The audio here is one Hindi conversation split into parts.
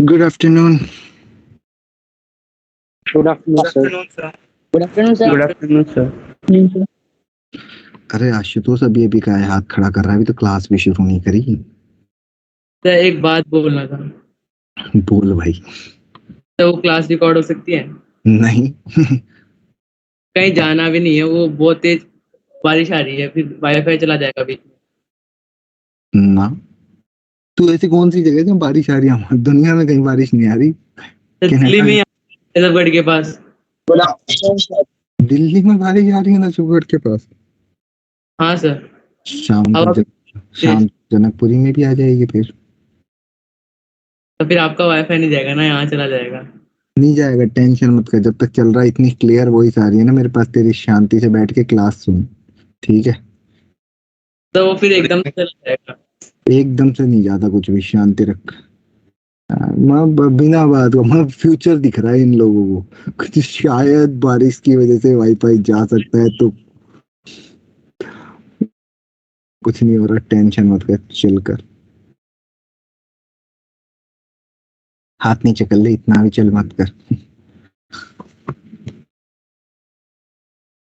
Good afternoon. Good afternoon, sir. Good afternoon, sir. Good afternoon, sir. अरे आशुतोष अभी का हाथ खड़ा कर रहा है, अभी तो क्लास भी शुरू नहीं करी। सर एक बात बोलना था। बोल भाई। तो वो क्लास रिकॉर्ड हो सकती है? नहीं। कहीं जाना भी नहीं है, वो बहुत तेज बारिश आ रही है, फिर वाईफाई चला जाएगा बीच में। ना तू ऐसी कौन सी जगह है जहाँ बारिश आ रही है? दुनिया में कहीं बारिश नहीं आ रही। दिल्ली में नजफगढ़ के पास। दिल्ली में बारिश आ रही है नजफगढ़ के पास? हाँ सर। शाम जनकपुरी में भी आ जाएगी फिर। तो फिर आपका वाईफाई नहीं जाएगा ना, यहाँ चला जाएगा। नहीं जाएगा, टेंशन मत कर। जब तक चल रहा है इतनी क्लियर वॉइस आ रही है ना मेरे पास, तेरी शांति से बैठ के क्लास सुन, ठीक है? तो वो फिर एकदम से चला जाएगा। एकदम से नहीं जाता कुछ भी, शांति रख। बिना बात का फ्यूचर दिख रहा है इन लोगों को कुछ, शायद बारिश की वजह से वाईफाई जा सकता है, तो कुछ नहीं हो रहा, टेंशन मत कर, चिल कर। हाथ नीचे कर ले, इतना भी चल मत कर।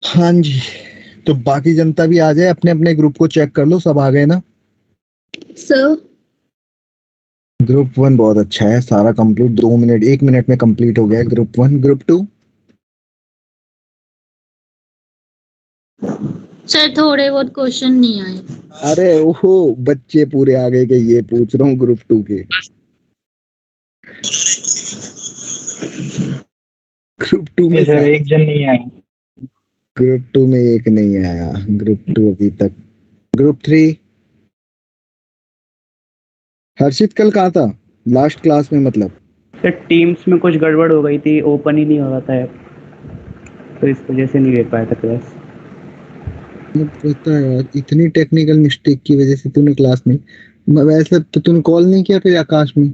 हाँ जी, तो बाकी जनता भी आ जाए, अपने अपने ग्रुप को चेक कर लो, सब आ गए ना सर? ग्रुप 1 बहुत अच्छा है, सारा कंप्लीट 2 मिनट 1 मिनट में कंप्लीट हो गया है ग्रुप 1। ग्रुप 2 सर थोड़े बहुत क्वेश्चन नहीं आए। अरे ओहो, बच्चे पूरे आ गए के ये पूछ रहा हूँ ग्रुप 2 के। ग्रुप 2 में सर एक जन नहीं आया। ग्रुप 2 में एक नहीं आया, ग्रुप 2 अभी तक। ग्रुप 3 हर्षित कल कहाँ था लास्ट क्लास में? मतलब सर टीम्स में कुछ गड़बड़ हो गई थी, ओपन ही नहीं हो रहा था ऐप, तो इस वजह से नहीं ले पाया था क्लास। पता है यार, इतनी टेक्निकल मिस्टेक की वजह से तूने क्लास में, वैसे तो तूने कॉल नहीं किया फिर आकाश में?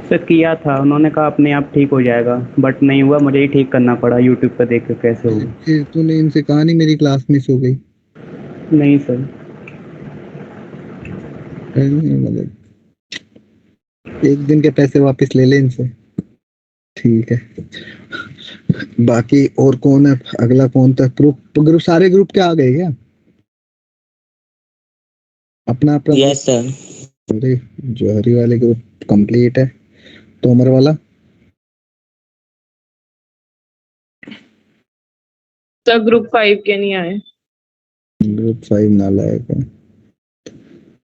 सर किया था, उन्होंने कहा अपने आप ठीक हो जाएगा, बट नहीं हुआ, मुझे ही ठीक करना पड़ा यूट्यूब पर देख कर कैसे होगा। फिर तूने इनसे कहा नहीं मेरी क्लास मिस हो गई? नहीं सर। मतलब एक दिन के पैसे वापस ले ले इनसे, ठीक है? बाकी और कौन है? अगला कौन था? ग्रुप सारे ग्रुप के आ गए क्या? अपना अपना? Yes sir. अरे जौहरी वाले ग्रुप कंप्लीट है, तोमर वाला सर ग्रुप 5 के नहीं आए। ग्रुप 5 नालायक है।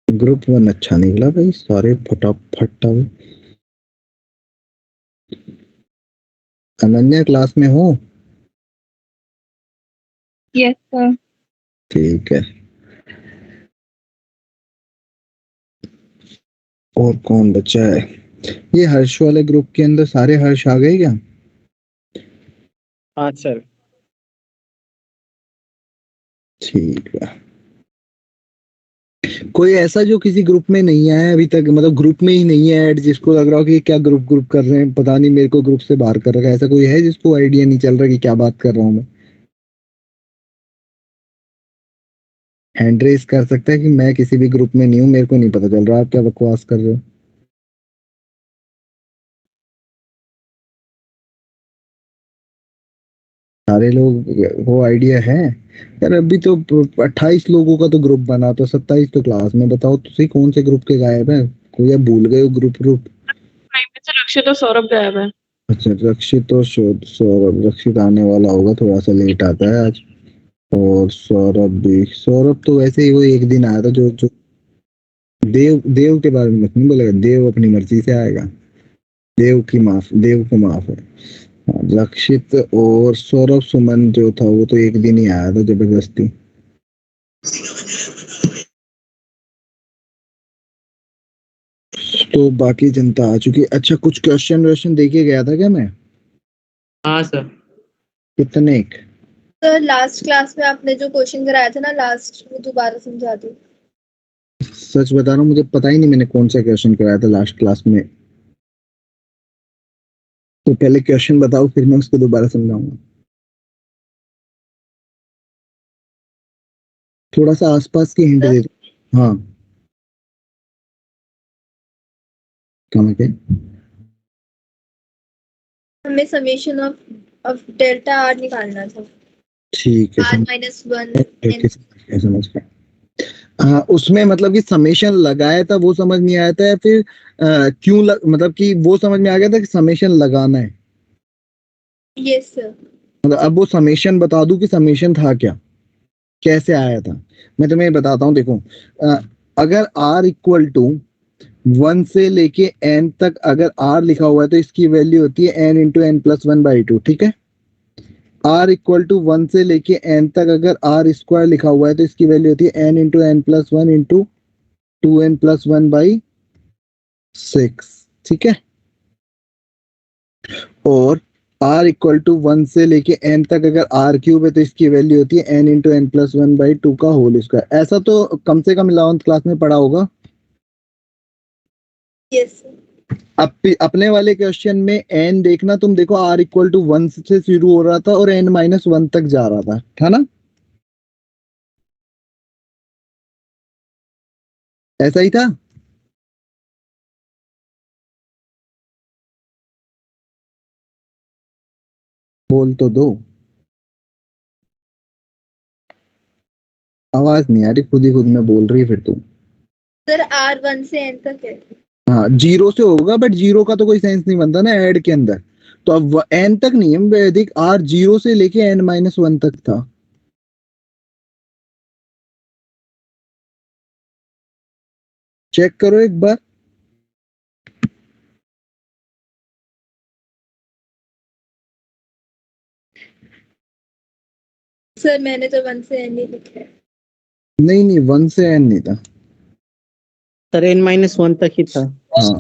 ग्रुप 1 अच्छा निकला भाई, सारे फटाफट। अनन्या क्लास में हो? Yes sir. ठीक है। और कौन बचा है? ये हर्ष वाले ग्रुप के अंदर सारे हर्ष आ गए क्या? हाँ सर। ठीक है। कोई ऐसा जो किसी ग्रुप में नहीं आया अभी तक, मतलब ग्रुप में ही नहीं है ऐड, जिसको लग रहा हो कि क्या ग्रुप ग्रुप कर रहे हैं, पता नहीं मेरे को ग्रुप से बाहर कर रखा है, ऐसा कोई है जिसको आइडिया नहीं चल रहा कि क्या बात कर रहा हूँ मैं? हैंड रेस कर सकता है कि मैं किसी भी ग्रुप में नहीं हूँ, मेरे को नहीं पता चल रहा आप क्या बकवास कर रहे हो। सारे लोग वो आइडिया है यार। अभी तो 28 लोगों का तो ग्रुप बना, तो 27 तो क्लास में। बताओ तुसी कौन से ग्रुप के गायब है? कोई आप भूल गए हो ग्रुप? 5 में से रक्षित और सौरभ गायब है। अच्छा, रक्षित और सौरभ। रक्षित आने वाला होगा, थोड़ा सा लेट आता है आज। और सौरभ भी, सौरभ तो वैसे ही वो एक दिन आया था। जो देव देव के बारे में मत नहीं बोलेगा, देव अपनी मर्जी से आएगा। देव की माफ, देव को माफ है। हाँ, रक्षित और सौरभ सुमन जो था वो तो एक दिन ही आया था जबरदस्ती। तो बाकी जनता आ चुकी। अच्छा, कुछ क्वेश्चन वोश्चन देके गया था क्या मैं? हाँ सर। कितने? सर लास्ट क्लास में आपने जो क्वेश्चन कराया था ना, लास्ट में दोबारा समझा दो। सच बता रहा हूँ, मुझे पता ही नहीं मैंने कौन सा क्वेश्चन कराया था लास्ट क्लास में। तो पहले क्वेश्चन बताओ, फिर मैं उसको दोबारा समझाऊंगा। थोड़ा सा आसपास की हिंट दे दो। हाँ, कम के हमें समेशन ऑफ डेल्टा आर निकालना था। ठीक है आर माइनस वन समझ गया। हाँ, उसमें मतलब कि समेशन लगाया था वो समझ नहीं आया था, या फिर क्यों मतलब कि वो समझ में आ गया था कि समेशन लगाना है। Yes sir. मतलब अब वो समेशन बता दूं कि समेशन था क्या, कैसे आया था। मैं तुम्हें बताता हूँ, देखो अगर r इक्वल टू 1 से लेके n तक अगर r लिखा हुआ है तो इसकी वैल्यू होती है n into n plus one by two. ठीक है, r इक्वल टू 1 से लेके n तक अगर r स्क्वायर लिखा हुआ है तो इसकी वैल्यू होती है n into n plus one into 2n plus one by 6। ठीक है, और r इक्वल टू 1 से लेके n तक अगर r क्यूब है तो इसकी वैल्यू होती है n into n plus one by two का होल स्क्वायर। ऐसा तो कम से कम 11th क्लास में पढ़ा होगा। Yes sir. अपने वाले क्वेश्चन में n देखना, तुम देखो r इक्वल टू 1 से शुरू हो रहा था और n माइनस वन तक जा रहा था ना, ऐसा ही था। बोल तो दो, आवाज नहीं आ रही, खुद ही खुद में बोल रही है फिर तुम। सर आर 1 से n तक है। हाँ, जीरो से होगा, बट जीरो का तो कोई सेंस नहीं बनता ना ऐड के अंदर। तो अब n तक नहीं है, देख r जीरो से लेके n माइनस वन तक था। चेक करो एक बार। सर मैंने तो 1 से n ही लिखा है। नहीं नहीं, 1 से n नहीं था। सर n माइनस वन तक ही था। हाँ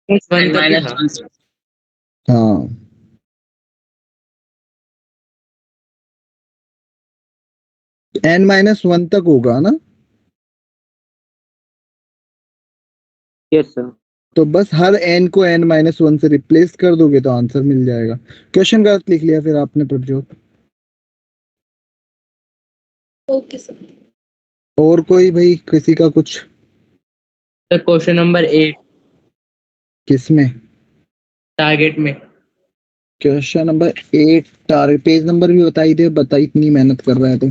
वन तक ही था। हाँ, n माइनस वन तक होगा ना। Yes sir. तो बस हर n को n माइनस वन से रिप्लेस कर दोगे तो आंसर मिल जाएगा। क्वेश्चन गलत लिख लिया फिर आपने प्रभजोत। Okay sir. और कोई भाई, किसी का कुछ? सर क्वेश्चन नंबर 8 किसमें? टारगेट में। Question number 8 target, page number भी बताई दे, बता इतनी मेहनत कर रहे हैं तो।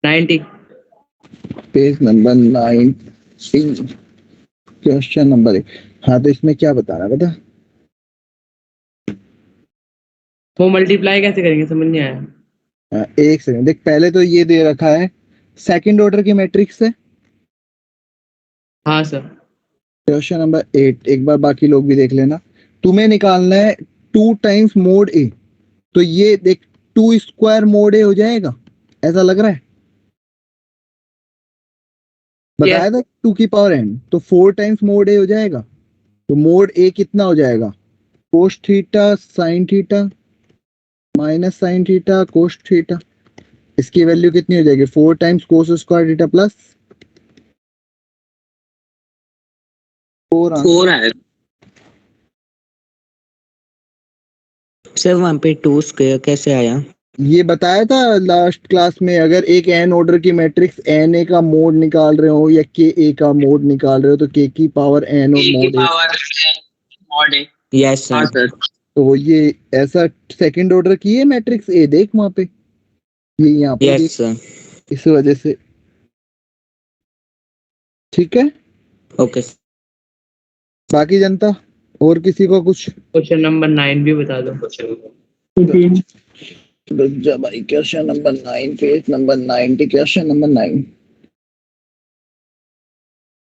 90। Page number 9, question number 8। हाँ, तो इसमें क्या बताना है बता। वो मल्टीप्लाई कैसे करेंगे समझ नहीं आया। एक सेकंड, देख पहले तो ये दे रखा है सेकंड ऑर्डर की मैट्रिक्स है। हाँ सर। क्वेश्चन नंबर 8 एक बार बाकी लोग भी देख लेना। तुम्हें निकालना है 2 टाइम्स मोड ए। तो ये देख 2 स्क्वायर मोड ए हो जाएगा, ऐसा लग रहा है। बताया था 2 की पावर n, तो 4 टाइम्स मोड ए हो जाएगा। तो मोड ए कितना हो जाएगा? Cos theta sine theta minus sine theta cos theta. इसकी वैल्यू कितनी हो जाएगी? 4 times cos square theta plus 4। 4 आएगा। सर वहाँ पे टू स्क्वायर कैसे आया? ये बताया था लास्ट क्लास में, अगर एक एन ऑर्डर की मैट्रिक्स एन ए का मोड निकाल रहे हो या के ए का मोड निकाल रहे हो तो के की पावर एन और मोड ए। यस हाँ सर। सर। तो ये ऐसा सेकंड ऑर्डर की है मैट्रिक्स ए, देख वहां पे, ये यहाँ पे यस सर। इस वजह से। ठीक है, ओके। बाकी जनता और किसी को कुछ? क्वेश्चन नंबर 9 भी बता दो। भाई question number 9, page number 90, question number 9।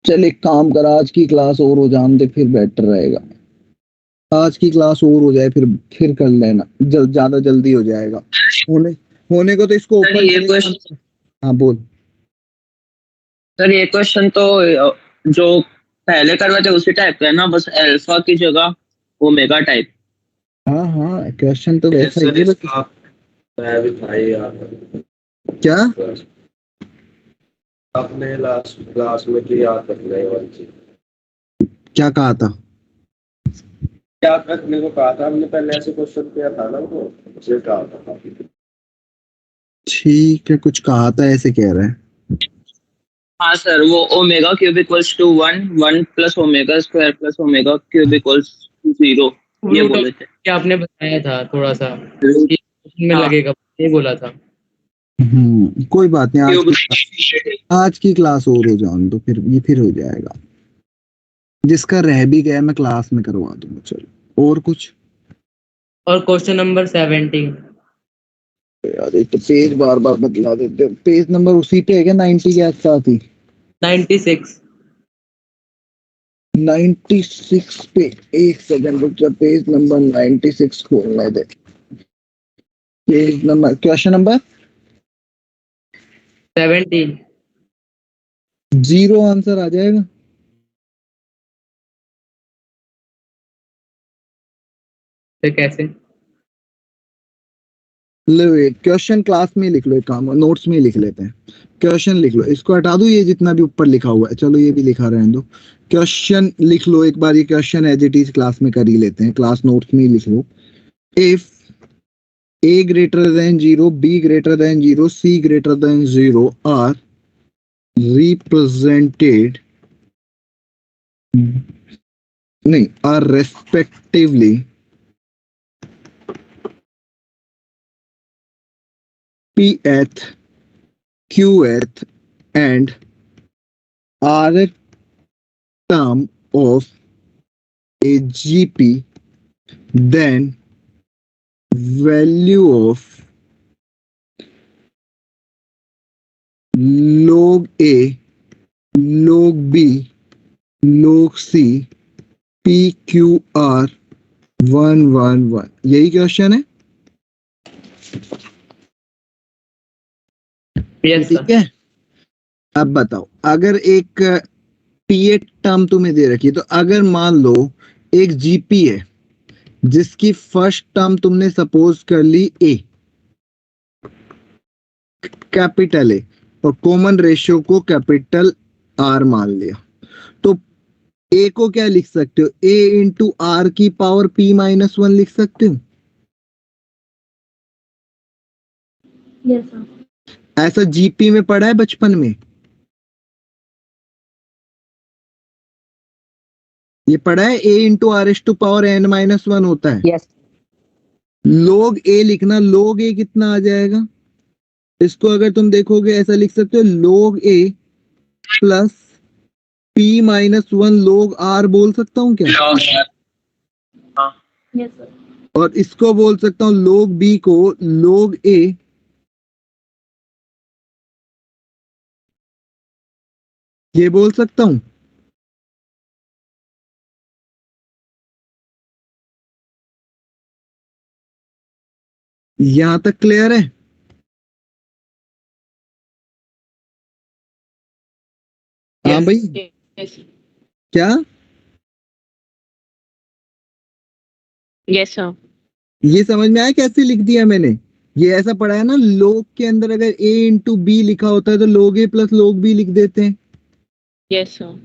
चल एक काम कर, आज की क्लास और हो जान दे फिर बेटर रहेगा। आज की क्लास और हो जाए फिर कर लेना, ज्यादा जल्दी हो जाएगा। होने होने को तो इसको सर ओपन ये करेगा। क्वेश्चन हाँ बोल। सर ये क्वेश्चन तो जो पहले करवाए थे उसी टाइप का है ना, बस अल्फा की जगह ओमेगा टाइप। हाँ हाँ, क्वेश्चन तो वैसा ही है बस। क्या आपने लास्ट क्लास में क्या याद रखने वाली चीज, क्या कहा था? याद रखने को कहा था हमने, पहले ऐसे क्वेश्चन किया था ना, वो उसे कहा था। ठीक है, कुछ कहा था ऐसे कह रहे हैं। हाँ सर, वो omega cube equals to 1 plus omega square plus omega cube equals 0 ये रूट बोले थे। क्या आपने बताया था थोड़ा सा कि क्वेश्चन में हाँ, लगेगा, ये बोला था। कोई बात नहीं, क्यूब आज की क्लास और हो जाओ तो फिर हो जाएगा। जिसका रह भी गया मैं क्लास में करवा दूंगा। चलो और कुछ। और क्वेश्चन नंबर 17। यार एक तो पेज बार बार बदला देते हो। पेज नंबर उसी पे है क्या 90 के साथ ही? 96। 96 पे एक सेकंड रुक जा, पेज नंबर 96 खोलने दे। Page number, question number 17। 0 answer आ जाएगा। फिर कैसे? लो क्वेश्चन क्लास में लिख लो, एक काम नोट्स में लिख लेते हैं। क्वेश्चन लिख लो, इसको हटा दो, ये जितना भी ऊपर लिखा हुआ है, चलो ये भी लिखा रहने दो। क्वेश्चन लिख लो एक बार, ये question as it is class में कर ही लेते हैं, क्लास नोट्स में ही लिख लो। If a greater than 0, b greater than 0, c greater than 0 are represented, नहीं, are respectively pth, qth and rth term of a gp, then value of log a, log b, log c, p q r 1 1 1। यही क्वेश्चन है। यस ठीक है, अब बताओ, अगर एक पीए टर्म तुम्हें दे रखी है, तो अगर मान लो एक जीपी है जिसकी फर्स्ट टर्म तुमने सपोज कर ली ए, कैपिटल ए, और कॉमन रेशियो को कैपिटल आर मान लिया, तो ए को क्या लिख सकते हो? ए इंटू आर की पावर पी माइनस 1 लिख सकते हो। Yes sir. ऐसा जीपी में पढ़ा है बचपन में? ये पढ़ा है, A into R S to power N minus 1 होता है। यस लोग ए लिखना, लोग ए कितना आ जाएगा? इसको अगर तुम देखोगे ऐसा लिख सकते हो, लोग ए प्लस पी माइनस 1 लोग आर बोल सकता हूँ क्या? Yes sir. और इसको बोल सकता हूँ लोग बी को लोग ए ये बोल सकता हूँ। यहां तक क्लियर है? हाँ भाई, क्या? Yes sir. ये समझ में आया कैसे लिख दिया मैंने? ये ऐसा पढ़ा है ना, लोग के अंदर अगर ए इंटू बी लिखा होता है तो लोग ए प्लस लोग बी लिख देते हैं, यस सर।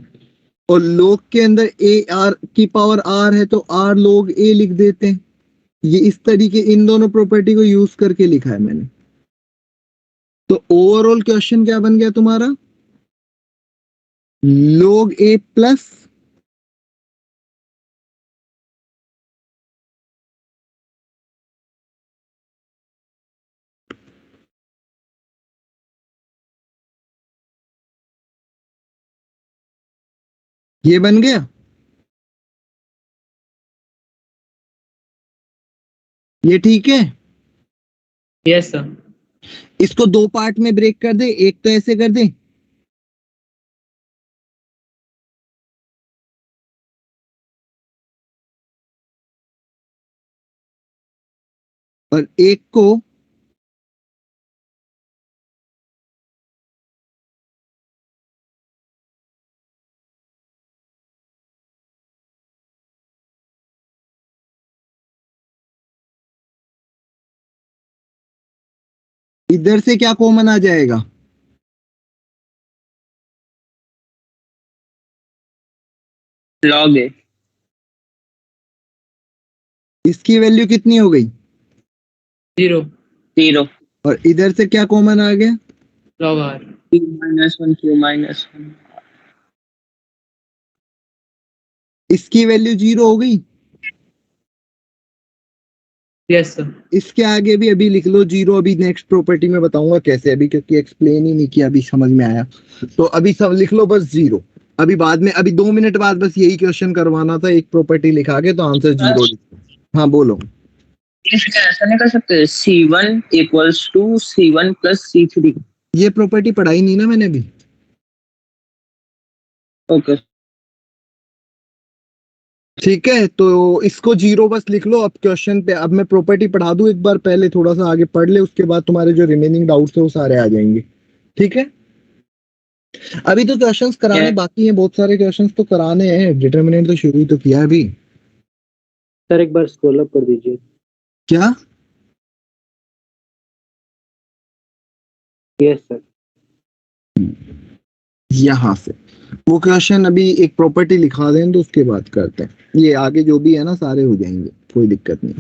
और लोग के अंदर ए आर की पावर आर है तो आर लोग ए लिख देते हैं। ये इस तरीके इन दोनों प्रॉपर्टी को यूज करके लिखा है मैंने। तो ओवरऑल क्वेश्चन क्या बन गया तुम्हारा? लोग ए प्लस ये बन गया। ये ठीक है? Yes sir. इसको दो पार्ट में ब्रेक कर दे, एक तो ऐसे कर दे, और एक को इधर से क्या कॉमन आ जाएगा? लॉग ए। इसकी वैल्यू कितनी हो गई? 0 0 और इधर से क्या कॉमन आ गया? Log are. Q-1 Q-1। इसकी वैल्यू 0 हो गई। Yes sir. इसके आगे भी अभी लिख लो 0। अभी नेक्स्ट प्रॉपर्टी में बताऊंगा कैसे, अभी क्योंकि एक्सप्लेन ही नहीं किया, अभी समझ में आया। तो अभी सब लिख लो बस 0। अभी बाद में, अभी 2 मिनट बाद बस यही क्वेश्चन करवाना था, एक प्रॉपर्टी लिखा के तो आंसर 0। हाँ बोलो। इसका ऐसा नहीं कर सकते C1 equals to C1 plus C3? ये प्रॉपर्टी पढ़ाई नहीं ना मैंने अभी। ओके। ठीक है, तो इसको 0 बस लिख लो। अब क्वेश्चन पे, अब मैं प्रॉपर्टी पढ़ा दूं एक बार, पहले थोड़ा सा आगे पढ़ ले, उसके बाद तुम्हारे जो रिमेनिंग डाउट्स है वो सारे आ जाएंगे। ठीक है, अभी तो क्वेश्चंस कराने बाकी हैं, बहुत सारे क्वेश्चंस तो कराने हैं। डिटरमिनेंट तो शुरू ही तो किया है अभी। सर एक बार स्क्रॉल अप कर दीजिए। क्या? Yes sir. यहाँ से वो क्वेश्चन अभी एक प्रॉपर्टी लिखा दें तो उसके बाद करते हैं। ये आगे जो भी है ना सारे हो जाएंगे, कोई दिक्कत नहीं।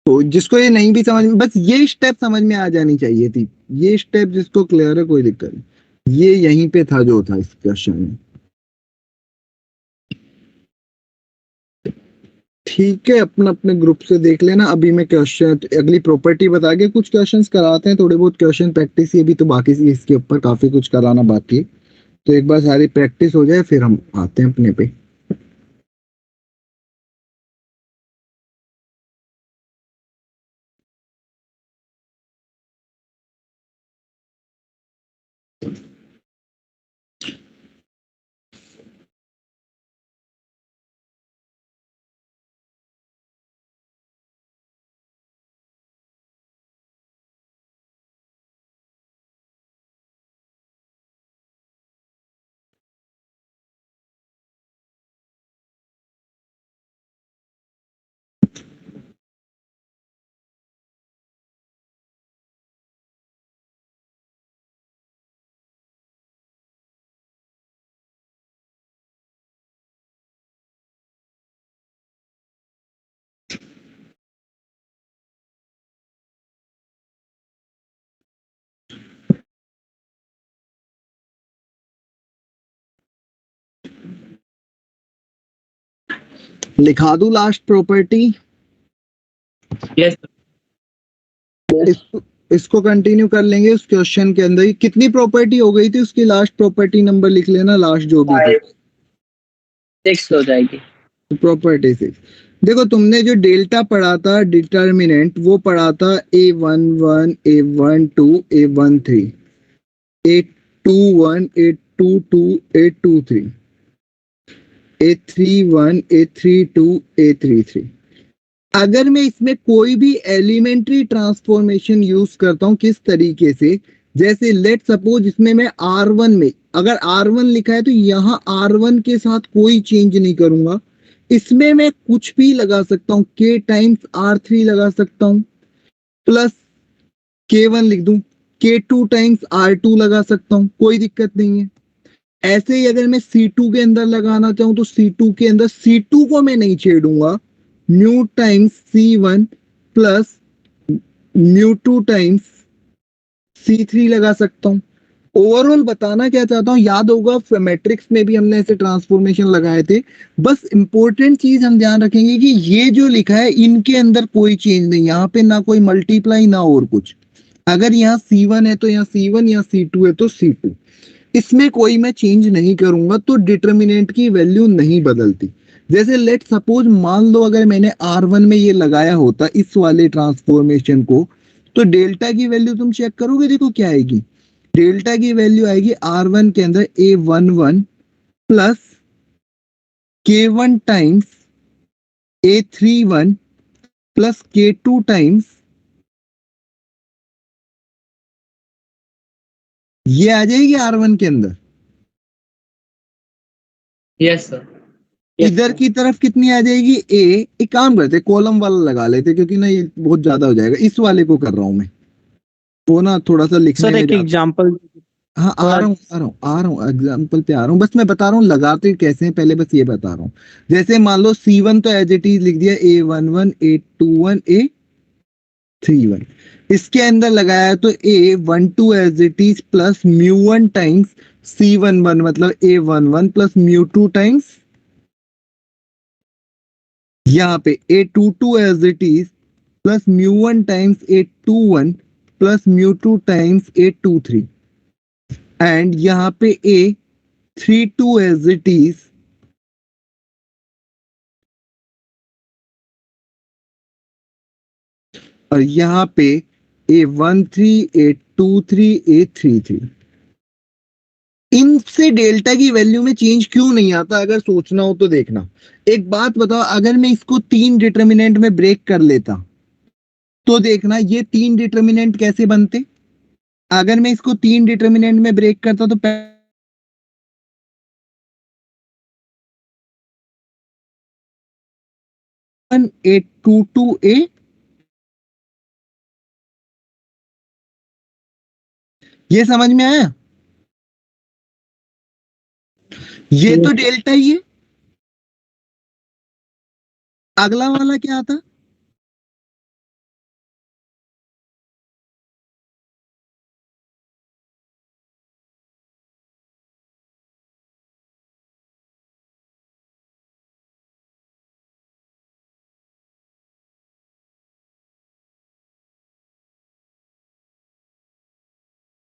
तो जिसको ये नहीं भी समझ में, बस ये स्टेप समझ में आ जानी चाहिए थी। ये स्टेप जिसको क्लियर है कोई दिक्कत नहीं। ये यहीं पे था जो था इस क्वेश्चन में। ठीक है, अपना अपने ग्रुप से देख लेना। अभी मैं क्वेश्चन, अगली प्रॉपर्टी बता के कुछ क्वेश्चंस कराते हैं, थोड़े बहुत क्वेश्चन प्रैक्टिस। ये भी तो बाकी इसके ऊपर काफी कुछ कराना बाकी है, तो एक बार सारी प्रैक्टिस हो जाए फिर हम आते हैं अपने पे। लिखा दूं लास्ट प्रॉपर्टी? Yes sir. इसको कंटिन्यू कर लेंगे उस क्वेश्चन के अंदर ही। कितनी प्रॉपर्टी हो गई थी उसकी? लास्ट प्रॉपर्टी नंबर लिख लेना, लास्ट जो भी थी। 6 हो जाएगी। प्रॉपर्टी 6। देखो तुमने जो डेल्टा पढ़ा था डिटर्मिनेंट, वो पढ़ा था A11 A12 A13 A21 A22 A23 A31 A32 A33। अगर मैं इसमें कोई भी एलिमेंट्री ट्रांसफॉर्मेशन यूज करता हूं, किस तरीके से, जैसे लेट सपोज इसमें मैं R1 में, अगर R1 लिखा है तो यहाँ R1 के साथ कोई चेंज नहीं करूंगा। इसमें मैं कुछ भी लगा सकता हूं, K टाइम्स R3 लगा सकता हूं, प्लस K1 लिख दूं, K2 टाइम्स R2 लगा सकता हूं, कोई दिक्कत नहीं है। ऐसे ही अगर मैं C2 के अंदर लगाना चाहूं तो C2 के अंदर C2 को मैं नहीं छेड़ूंगा, mu times C1 plus mu 2 times C3 लगा सकता हूं। ओवरऑल बताना क्या चाहता हूं, याद होगा मैट्रिक्स में भी हमने ऐसे ट्रांसफॉर्मेशन लगाए थे। बस इंपॉर्टेंट चीज हम ध्यान रखेंगे कि ये जो लिखा है इनके अंदर कोई चेंज नहीं, यहाँ पे ना कोई मल्टीप्लाई ना और कुछ। अगर यहाँ C1 है तो यहाँ C1, यहाँ C2 है तो C2, इसमें कोई मैं चेंज नहीं करूंगा, तो डिटर्मिनेंट की वैल्यू नहीं बदलती। जैसे लेट सपोज मान लो अगर मैंने R1 में ये लगाया होता इस वाले ट्रांसफॉर्मेशन को, तो डेल्टा की वैल्यू तुम चेक करोगे, देखो क्या आएगी। डेल्टा की वैल्यू आएगी R1 के अंदर A11 plus K1 times A31 plus K2 times, ये आ जाएगी R1 के अंदर। Yes sir. इधर की तरफ कितनी आ जाएगी ए। एक काम करते कॉलम वाला लगा लेते क्योंकि ना ये बहुत ज्यादा हो जाएगा। इस वाले को कर रहा हूं मैं, वो ना थोड़ा सा लिखने सर में एक एग्जांपल हाँ आ रहा हूँ एग्जाम्पल पे आ रहा हूँ। बस मैं बता रहा हूँ लगाते कैसे हैं, पहले बस ये बता रहा हूँ। जैसे मान लो C1 तो एज इट इज लिख दिया A11 A21 A31। इसके अंदर लगाया तो A12 as it is plus μ1 times C11 मतलब A11 प्लस μ2 टाइम्स यहाँ पे A22 as it is plus μ1 times A21 plus μ2 times A23 and यहाँ पे A32 एज इट इज और यहाँ पे A13 A23 A33। इनसे डेल्टा की वैल्यू में चेंज क्यों नहीं आता अगर सोचना हो तो देखना। एक बात बताओ, अगर मैं इसको 3 डिटर्मिनेंट में ब्रेक कर लेता तो देखना ये 3 डिटर्मिनेंट कैसे बनते। अगर मैं इसको 3 डिटर्मिनेंट में ब्रेक करता तो A22 A ये समझ में आया। ये तो डेल्टा ही है। अगला वाला क्या था।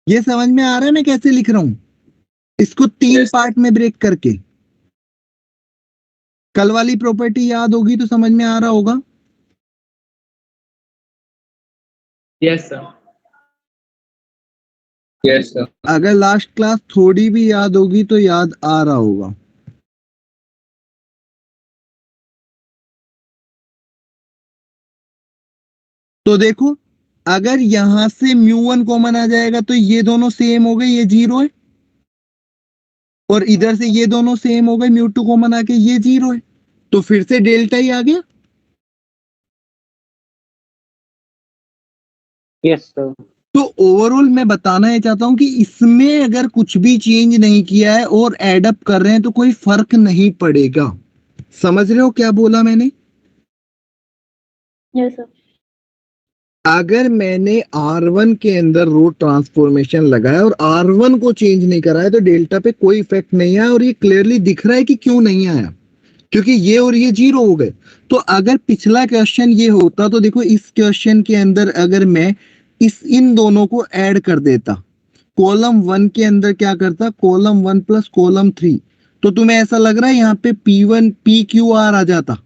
ये समझ में आ रहा है मैं कैसे लिख रहा हूं इसको 3 पार्ट में ब्रेक करके। कल वाली प्रॉपर्टी याद होगी तो समझ में आ रहा होगा। Yes sir. Yes sir. अगर लास्ट क्लास थोड़ी भी याद होगी तो याद आ रहा होगा। तो देखो अगर यहां से μ1 कॉमन आ जाएगा तो ये दोनों सेम हो गए, ये 0 है। और इधर से ये दोनों सेम हो गए, μ2 कॉमन आके ये 0 है। तो फिर से डेल्टा ही आ गया। Yes sir. तो ओवरऑल मैं बताना ये चाहता हूं कि इसमें अगर कुछ भी चेंज नहीं किया है और एडअप कर रहे हैं तो कोई फर्क नहीं पड़ेगा। समझ रहे हो क्या बोला मैंने। Yes sir. अगर मैंने R1 के अंदर रो ट्रांसफॉर्मेशन लगाया और R1 को चेंज नहीं करा है तो डेल्टा पे कोई इफेक्ट नहीं आया। और ये क्लियरली दिख रहा है कि क्यों नहीं आया, क्योंकि ये और ये 0 हो गए। तो अगर पिछला क्वेश्चन ये होता तो देखो इस क्वेश्चन के अंदर अगर मैं इन दोनों को ऐड कर देता, कॉलम 1 के अंदर क्या करता, कॉलम 1 प्लस कॉलम 3, तो तुम्हें ऐसा लग रहा है यहाँ पे P1 PQR आ जाता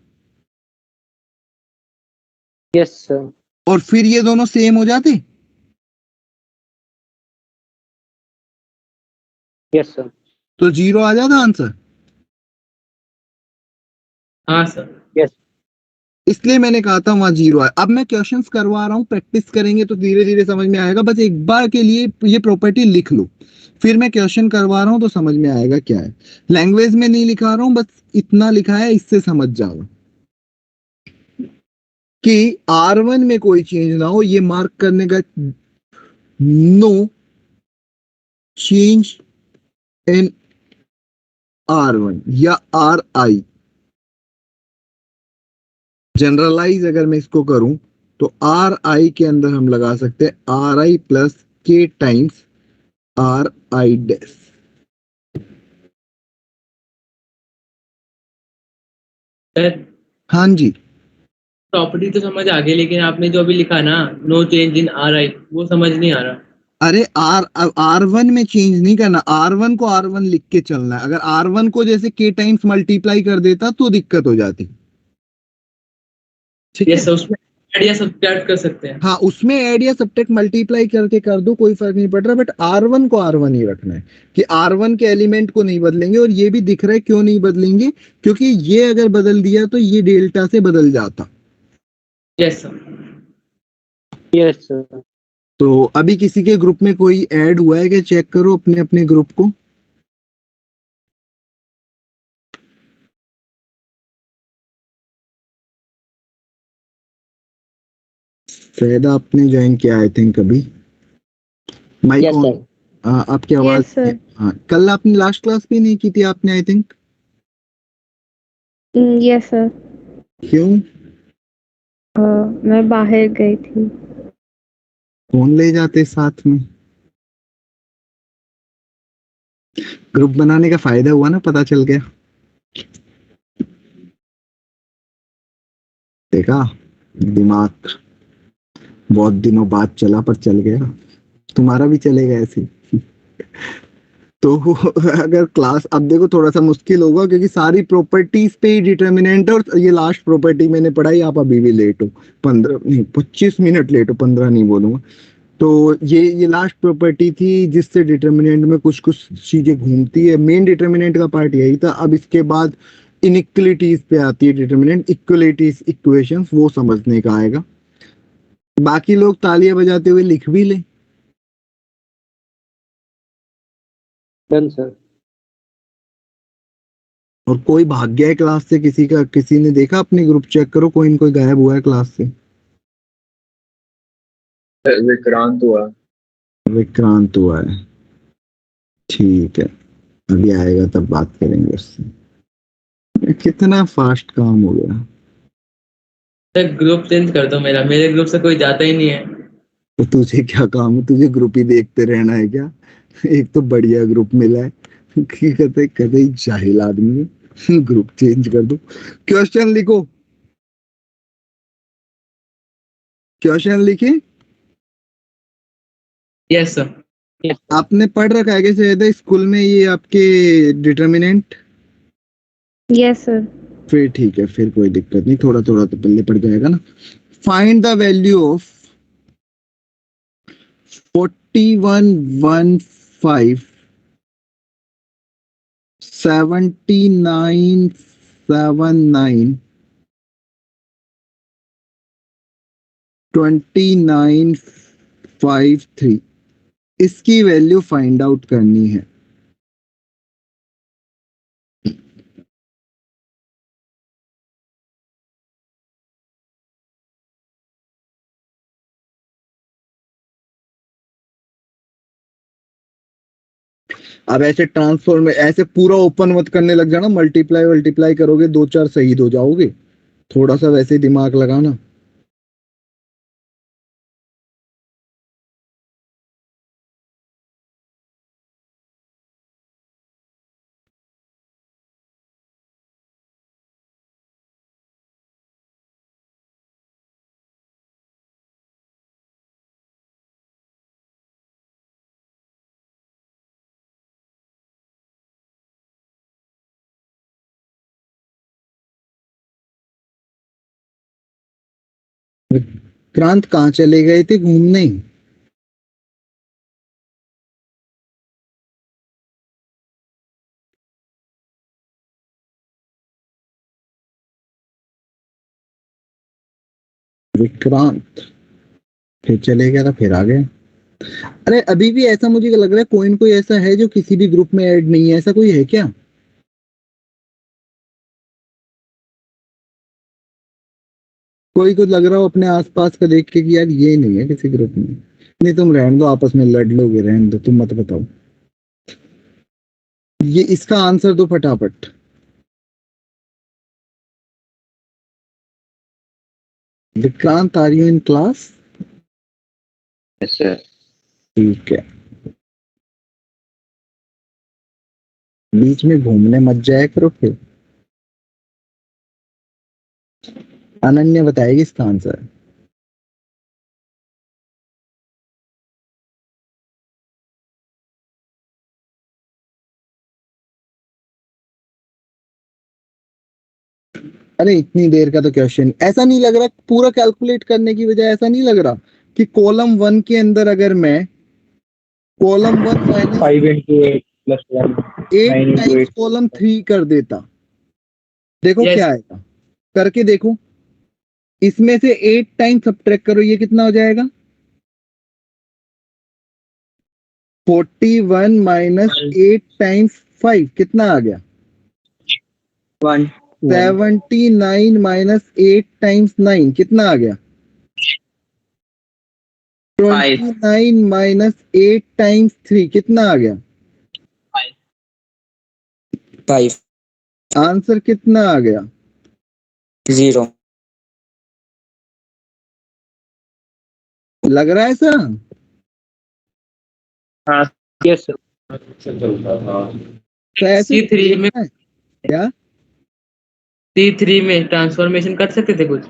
यस सर। और फिर ये दोनों सेम हो जाते। Yes sir. तो 0 आ जाता आंसर। हाँ सर। यस। इसलिए मैंने कहा था वहां 0 है। अब मैं क्वेश्चंस करवा रहा हूँ, प्रैक्टिस करेंगे तो धीरे धीरे समझ में आएगा। बस एक बार के लिए ये प्रॉपर्टी लिख लो, फिर मैं क्वेश्चन करवा रहा हूँ तो समझ में आएगा क्या है। लैंग्वेज में नहीं लिखा रहा हूँ, बस इतना लिखा है, इससे समझ जाओ कि R1 में कोई चेंज ना हो। ये मार्क करने का, नो चेंज इन R1 या RI। जनरलाइज अगर मैं इसको करूं तो RI के अंदर हम लगा सकते हैं RI plus K times RI dash. Sir हाँ जी। प्रॉपर्टी तो समझ आ गई, लेकिन आपने जो अभी लिखा ना नो चेंज इन RI, वो समझ नहीं आ रहा। अरे R1 में चेंज नहीं करना, R1 को R1 लिख के चलना है। अगर R1 को जैसे K टाइम्स मल्टीप्लाई कर देता तो दिक्कत हो जाती। ठीक है। यस सर, उसमें ऐड या सब्ट्रैक्ट कर सकते हैं। हाँ उसमें ऐड या सब्ट्रैक्ट मल्टीप्लाई करके कर दो, कोई फर्क नहीं पड़ रहा। बट R1 को R1 ही रखना है कि R1 के एलिमेंट को नहीं बदलेंगे। और ये भी दिख रहा है क्यों नहीं बदलेंगे, क्योंकि ये अगर बदल दिया तो ये डेल्टा से बदल जाता। Yes sir. Yes sir. तो अभी किसी के ग्रुप में कोई ऐड हुआ है क्या, चेक करो अपने अपने ग्रुप को। फैदा आपने ज्वाइन किया आई थिंक अभी। Mike yes on. सर। आपकी आवाज। Yes, sir. हाँ, कल आपने लास्ट क्लास भी नहीं की थी आपने आई थिंक। Yes, sir. क्यों? मैं बाहर गई थी। कौन ले जाते साथ में? ग्रुप बनाने का फायदा हुआ ना, पता चल गया। देखा, दिमाग बहुत दिनों बाद चला पर चल गया। तुम्हारा भी चलेगा ऐसे ही। तो अगर क्लास अब देखो थोड़ा सा मुश्किल होगा क्योंकि सारी प्रॉपर्टीज पे ही डिटर्मिनेंट है, और ये लास्ट प्रॉपर्टी मैंने पढ़ाई, आप अभी भी लेट हो, 15 नहीं 25 मिनट लेट हो, 15 नहीं बोलूंगा। तो ये लास्ट प्रॉपर्टी थी जिससे डिटर्मिनेंट में कुछ कुछ चीजें घूमती है। मेन डिटर्मिनेंट का पार्ट यही था। अब इसके बाद इनइक्वलिटीज पे आती है डिटर्मिनेंट, इक्वलिटीज इक्वेशंस, वो समझने का आएगा। बाकी लोग तालियां बजाते हुए लिख भी ले। Done sir. और कोई भाग गया है क्लास से, किसी ने देखा अपने ग्रुप चेक करो, कोई गायब हुआ है क्लास से। विक्रांत हुआ। विक्रांत हुआ है, ठीक है, अभी आएगा तब बात करेंगे उससे। कितना फास्ट काम हो गया। सर ग्रुप चेंज कर दो मेरा, मेरे ग्रुप से कोई जाता ही नहीं है। तो तुझे क्या काम है, तुझे ग्रुप ही देखते रहना है क्या? एक तो बढ़िया ग्रुप मिला है कि कहते कहते ही जाहिल आदमी है, ग्रुप चेंज कर दो। क्वेश्चन लिखो, क्वेश्चन लिखिए। Yes sir. आपने पढ़ रखा है कैसे था स्कूल में ये आपके डिटर्मिनेंट? Yes, sir. फिर ठीक है, फिर कोई दिक्कत नहीं, थोड़ा थोड़ा तो पल्ले पड़ जाएगा ना। फाइंड द वैल्यू ऑफ 4115 7979 2953, इसकी वैल्यू फाइंड आउट करनी है। अब ऐसे ट्रांसफर में ऐसे पूरा ओपन मत करने लग जाना, मल्टीप्लाई करोगे 2-4 शहीद हो जाओगे। थोड़ा सा वैसे ही दिमाग लगाना। विक्रांत कहाँ चले गए थे घूमने? विक्रांत फिर चले गया था, फिर आ गए। अरे अभी भी ऐसा मुझे लग रहा है कोई ऐसा है जो किसी भी ग्रुप में ऐड नहीं है, ऐसा कोई है क्या? कोई को लग रहा हो अपने आसपास का देख के कि यार ये नहीं है किसी ग्रुप में। नहीं तुम रहने दो, आपस में लड़ लोगे, रहने दो, तुम मत बताओ। ये इसका आंसर दो फटाफट। Vikrant are you in class? Yes sir. ठीक है, बीच में घूमने मत जाया करो फिर। अनन्या बताएगी इसका आंसर। अरे इतनी देर का तो क्वेश्चन ऐसा नहीं लग रहा, पूरा कैलकुलेट करने की बजाय ऐसा नहीं लग रहा कि कॉलम 1 के अंदर अगर मैं column 1 minus 5 into 8 plus 1 8 9 into times 8 column 3 कर देता, देखो Yes. क्या आएगा, करके देखो। इसमें से 8 टाइम्स सब्ट्रैक्ट करो, ये कितना हो जाएगा? 41 माइनस 8 टाइम्स 5 कितना आ गया? 1 79 माइनस 8 टाइम्स 9 कितना आ गया? 29 माइनस 8 टाइम्स 3 कितना आ गया? 5 आंसर कितना आ गया? 0 लग रहा है ऐसा? हाँ यस सर। चलता था। तो ऐसे C3 में देखना है। क्या C3 में ट्रांसफॉर्मेशन कर सकते थे कुछ?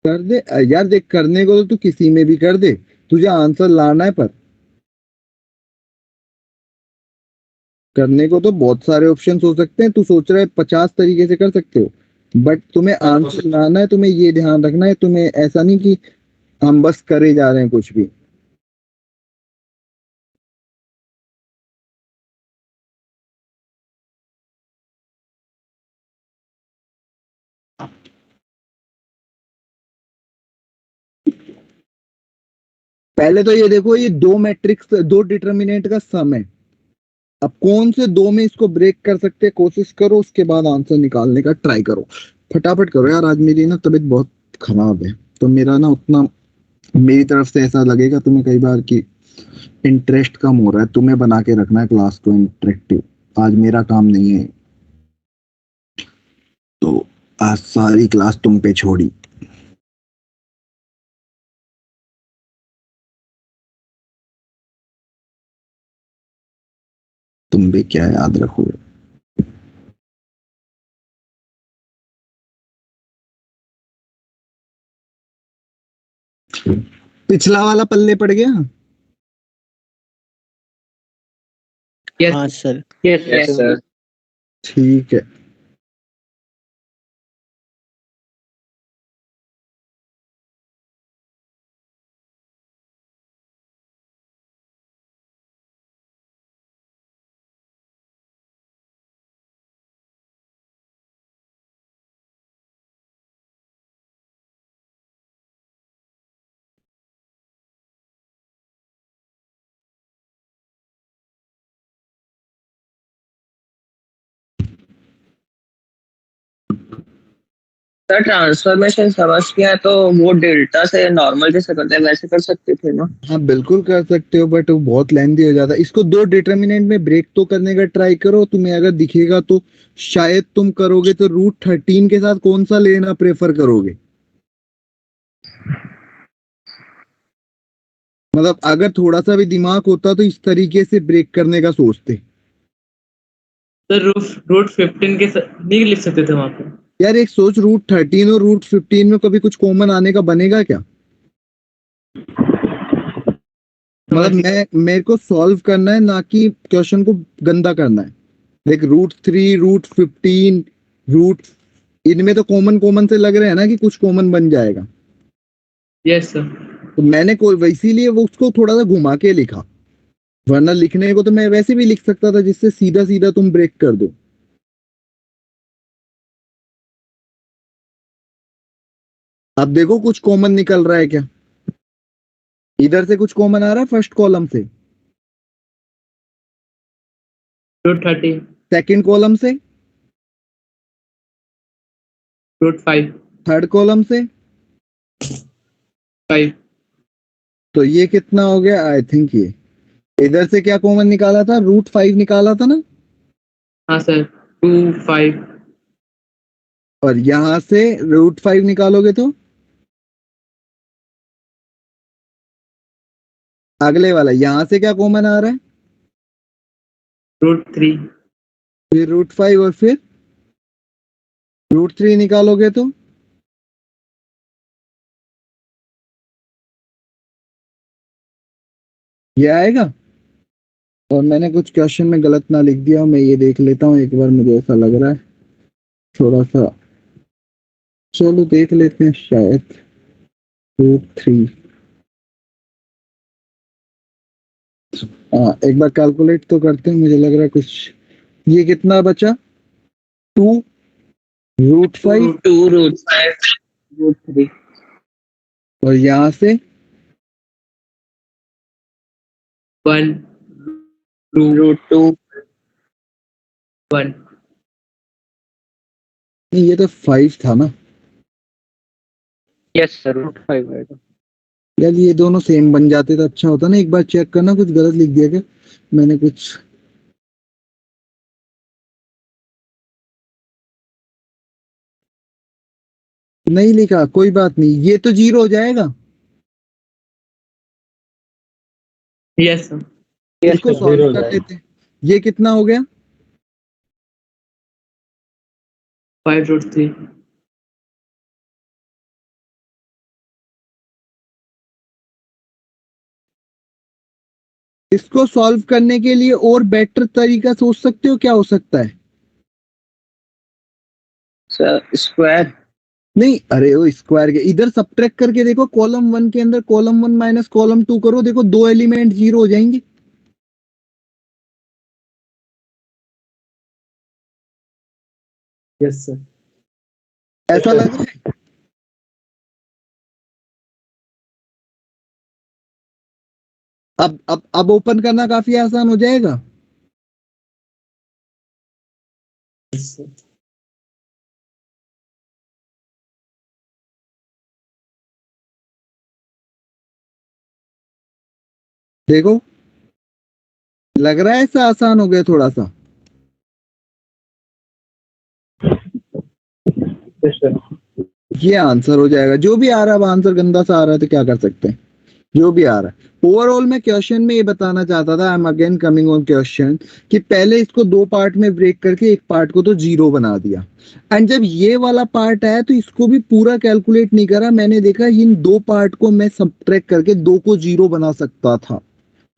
कर दे यार, देख करने को तो तू किसी में भी कर दे, तुझे आंसर लाना है। पर करने को तो बहुत सारे ऑप्शंस हो सकते हैं, तू सोच रहा है 50 तरीके से कर सकते हो, बट तुम्हें आंसर लाना है। तुम्हें ये ध्यान रखना है, तुम्हें ऐसा नहीं कि हम बस करे जा रहे हैं कुछ भी। पहले तो ये देखो, ये दो मैट्रिक्स, दो डिटर्मिनेंट का सम है। अब कौन से दो में इसको ब्रेक कर सकते हैं, कोशिश करो, उसके बाद आंसर निकालने का ट्राई करो। फटाफट करो यार, आज मेरी ना तबीयत बहुत खराब है, तो मेरा ना उतना, मेरी तरफ से ऐसा लगेगा तुम्हें कई बार कि इंटरेस्ट कम हो रहा है। तुम्हें बना के रखना है क्लास को इंटरेक्टिव, आज मेरा काम नहीं है। तो आज सारी क्लास तुम पे छोड़ी। तुम भी क्या याद रखोगे? पिछला वाला पल्ले पड़ गया। हाँ सर। Yes sir. ठीक है। सर ट्रांसफॉर्मेशन समझ गया, तो वो डेल्टा से नॉर्मल जैसे करते हैं वैसे कर सकते थे ना? हाँ बिल्कुल कर सकते हो, बट वो बहुत लेंदी हो जाता है। इसको दो डिटर्मिनेंट में ब्रेक तो करने का ट्राई करो, तुम्हें अगर दिखेगा तो शायद तुम करोगे। तो √13 के साथ कौन सा लेना प्रेफर करोगे? मतलब अगर थोड़ा सा भी दिमाग होता तो इस तरीके से ब्रेक करने का सोचते। सर रूट 15 के नहीं लिख सकते थे वहां पे? यार एक सोच, √13 और √15 में कभी कुछ कॉमन आने का बनेगा क्या? मतलब मेरे को सॉल्व करना है, ना कि क्वेश्चन को गंदा करना है। देख √3 √15 रूट, इनमें तो कॉमन कॉमन से लग रहे हैं ना कि कुछ कॉमन बन जाएगा। Yes sir. तो मैंने इसीलिए वो उसको थोड़ा सा घुमा के लिखा, वरना लिखने को तो मैं वैसे भी लिख सकता था जिससे सीधा सीधा तुम ब्रेक कर दो। अब देखो कुछ कॉमन निकल रहा है क्या? इधर से कुछ कॉमन आ रहा है फर्स्ट कॉलम से, √30, सेकंड कॉलम से, √5, थर्ड कॉलम से। 5। तो ये कितना हो गया? आई थिंक ये इधर से क्या कॉमन निकाला था? √5 निकाला था ना। हाँ सर, 2, 5। और यहां से √5 निकालोगे तो अगले वाला, यहां से क्या कॉमन आ रहा है? √3, फिर √5 और फिर √3 निकालोगे तो ये आएगा। और मैंने कुछ क्वेश्चन में गलत ना लिख दिया, मैं ये देख लेता हूँ एक बार, मुझे ऐसा लग रहा है थोड़ा सा। चलो देख लेते हैं, शायद √3। हाँ एक बार कैलकुलेट तो करते हैं, मुझे लग रहा है कुछ। ये कितना बचा? 2 √5 2 √5 √3 और यहाँ से 1, 2, √2 1। नहीं, ये तो 5 था ना। यस सर √5 आएगा। यार ये दोनों सेम बन जाते तो अच्छा होता ना। एक बार चेक करना कुछ गलत लिख दिया क्या मैंने कुछ। नहीं लिखा कोई बात नहीं, ये तो 0 हो जाएगा। Yes sir. इसको सॉल्व कर लेते हैं। ये कितना हो गया? 5√3। इसको सॉल्व करने के लिए और बेटर तरीका सोच सकते हो, क्या हो सकता है? Sir square. नहीं, अरे वो स्क्वायर के इधर सब्ट्रैक्ट करके देखो, कॉलम 1 के अंदर कॉलम 1 माइनस कॉलम 2 करो, देखो 2 एलिमेंट 0 हो जाएंगे। Yes sir. ऐसा लग रहा है? अब ओपन करना काफी आसान हो जाएगा। देखो लग रहा है ऐसा आसान हो गया थोड़ा सा। ये आंसर हो जाएगा। जो भी आ रहा है, अब आंसर गंदा सा आ रहा है तो क्या कर सकते हैं, जो भी आ रहा है। ओवरऑल मैं क्वेश्चन में ये बताना चाहता था, I am again coming on question, कि पहले इसको 2 पार्ट में ब्रेक करके एक पार्ट को तो 0 बना दिया, एंड जब ये वाला पार्ट आया तो इसको भी पूरा कैलकुलेट नहीं करा। मैंने देखा इन 2 पार्ट को मैं सबट्रैक्ट करके 2 को 0 बना सकता था,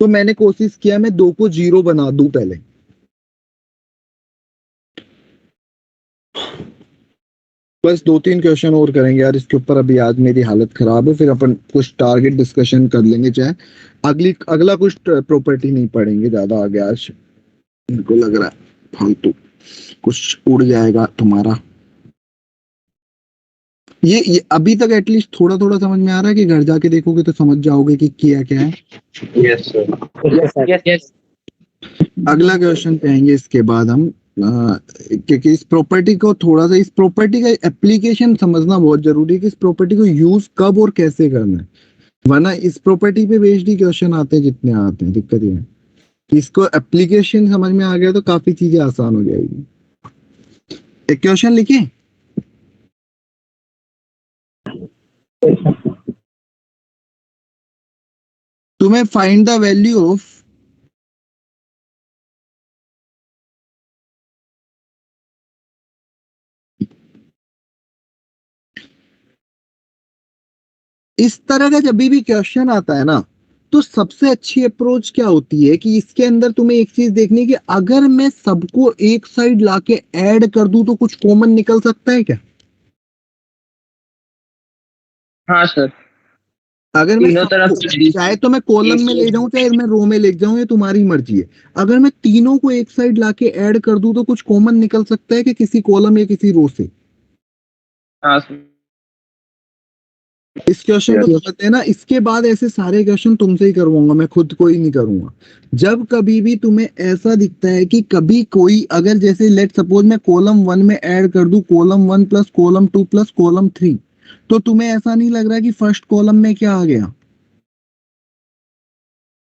तो मैंने कोशिश किया मैं 2 को 0 बना दूं पहले। बस 2-3 क्वेश्चन और करेंगे यार इसके ऊपर, अभी आज मेरी हालत खराब है, फिर अपन कुछ टारगेट डिस्कशन कर लेंगे, चाहे अगला कुछ प्रॉपर्टी नहीं पढ़ेंगे ज्यादा आगे। आज मेरे को लग रहा है फालतू कुछ उड़ जाएगा तुम्हारा। ये अभी तक एटलीस्ट थोड़ा थोड़ा समझ में आ रहा है कि घर जाके देखोगे तो समझ जाओगे कि किया क्या है। Yes sir. यस। अगला क्वेश्चन पे आएंगे इसके बाद हम, क्योंकि इस प्रॉपर्टी को थोड़ा सा, इस प्रॉपर्टी का एप्लीकेशन समझना बहुत जरूरी है कि इस प्रॉपर्टी को यूज कब और कैसे करना है, वरना इस प्रॉपर्टी पे बेस्ड ही क्वेश्चन आते हैं जितने आते हैं। दिक्कत ये है कि इसको एप्लीकेशन समझ में आ गया तो काफी चीजें आसान हो जाएगी। एक क्वेश्चन लिखिए। तुम्हें फाइंड द वैल्यू ऑफ इस तरह का जब भी क्वेश्चन आता है ना, तो सबसे अच्छी अप्रोच क्या होती है कि इसके अंदर तुम्हें एक चीज देखनी है कि अगर मैं सबको एक साइड लाके ऐड कर दूं तो कुछ कॉमन निकल सकता है क्या? हाँ सर। अगर मैं तीनों तरफ चाहे तो मैं कॉलम में ले जाऊं चाहे मैं रो में ले जाऊं, ये तुम्हारी मर्जी है। अगर मैं तीनों को एक साइड लाके ऐड कर दूं तो कुछ कॉमन निकल सकता है कि किसी कॉलम या किसी रो से? हाँ सर। इस क्वेश्चन को समझते हैं ना। इसके बाद ऐसे सारे क्वेश्चन तुमसे ही करवाऊंगा मैं, खुद को ही नहीं करूंगा। जब कभी भी तुम्हें ऐसा दिखता है कि कभी कोई, अगर जैसे लेट सपोज मैं कॉलम 1 में ऐड कर दूं column 1 plus column 2 plus column 3, तो तुम्हें ऐसा नहीं लग रहा कि फर्स्ट कॉलम में क्या आ गया?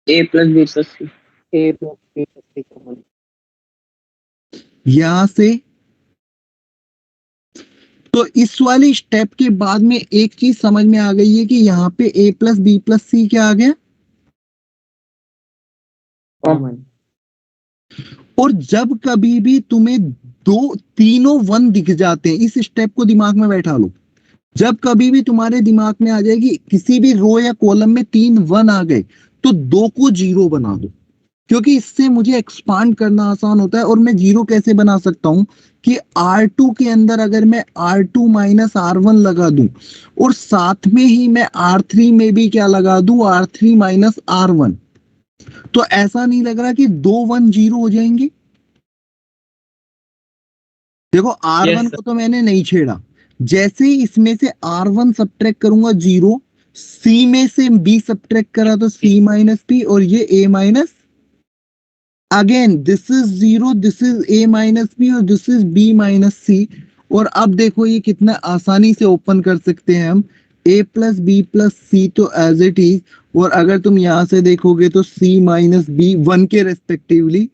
A plus B plus C। यहां से तो इस वाली स्टेप के बाद में एक चीज समझ में आ गई है कि यहाँ पे A plus B plus C क्या आ गया? कॉमन। और जब कभी भी तुम्हें तीनों 1 दिख जाते हैं, इस स्टेप को दिमाग में बैठा लो। जब कभी भी तुम्हारे दिमाग में आ जाएगी किसी भी रो या कॉलम में 3 1 आ गए, तो 2 को 0 बना दो, क्योंकि इससे मुझे एक्सपांड करना आसान होता है। और मैं 0 कैसे बना सकता हूं कि R2 के अंदर अगर मैं R2 माइनस R1 लगा दूं और साथ में ही मैं R3 में भी क्या लगा दूं, R3 माइनस R1, तो ऐसा नहीं लग रहा कि 2 1 0 हो जाएंगे? देखो R1 Yes, को तो मैंने नहीं छेड़ा, जैसे ही इसमें से R1 सब्ट्रैक्ट करूंगा 0, C में से B सब्ट्रैक्ट करा तो C माइनस P, और ये A minus, again this is 0, this is A minus B और this is B minus C। और अब देखो ये कितना आसानी से ओपन कर सकते हैं हम ए प्लस बी प्लस सी तो एज इट इज, और अगर तुम यहां से देखोगे तो सी माइनस बी 1 के रेस्पेक्टिवली,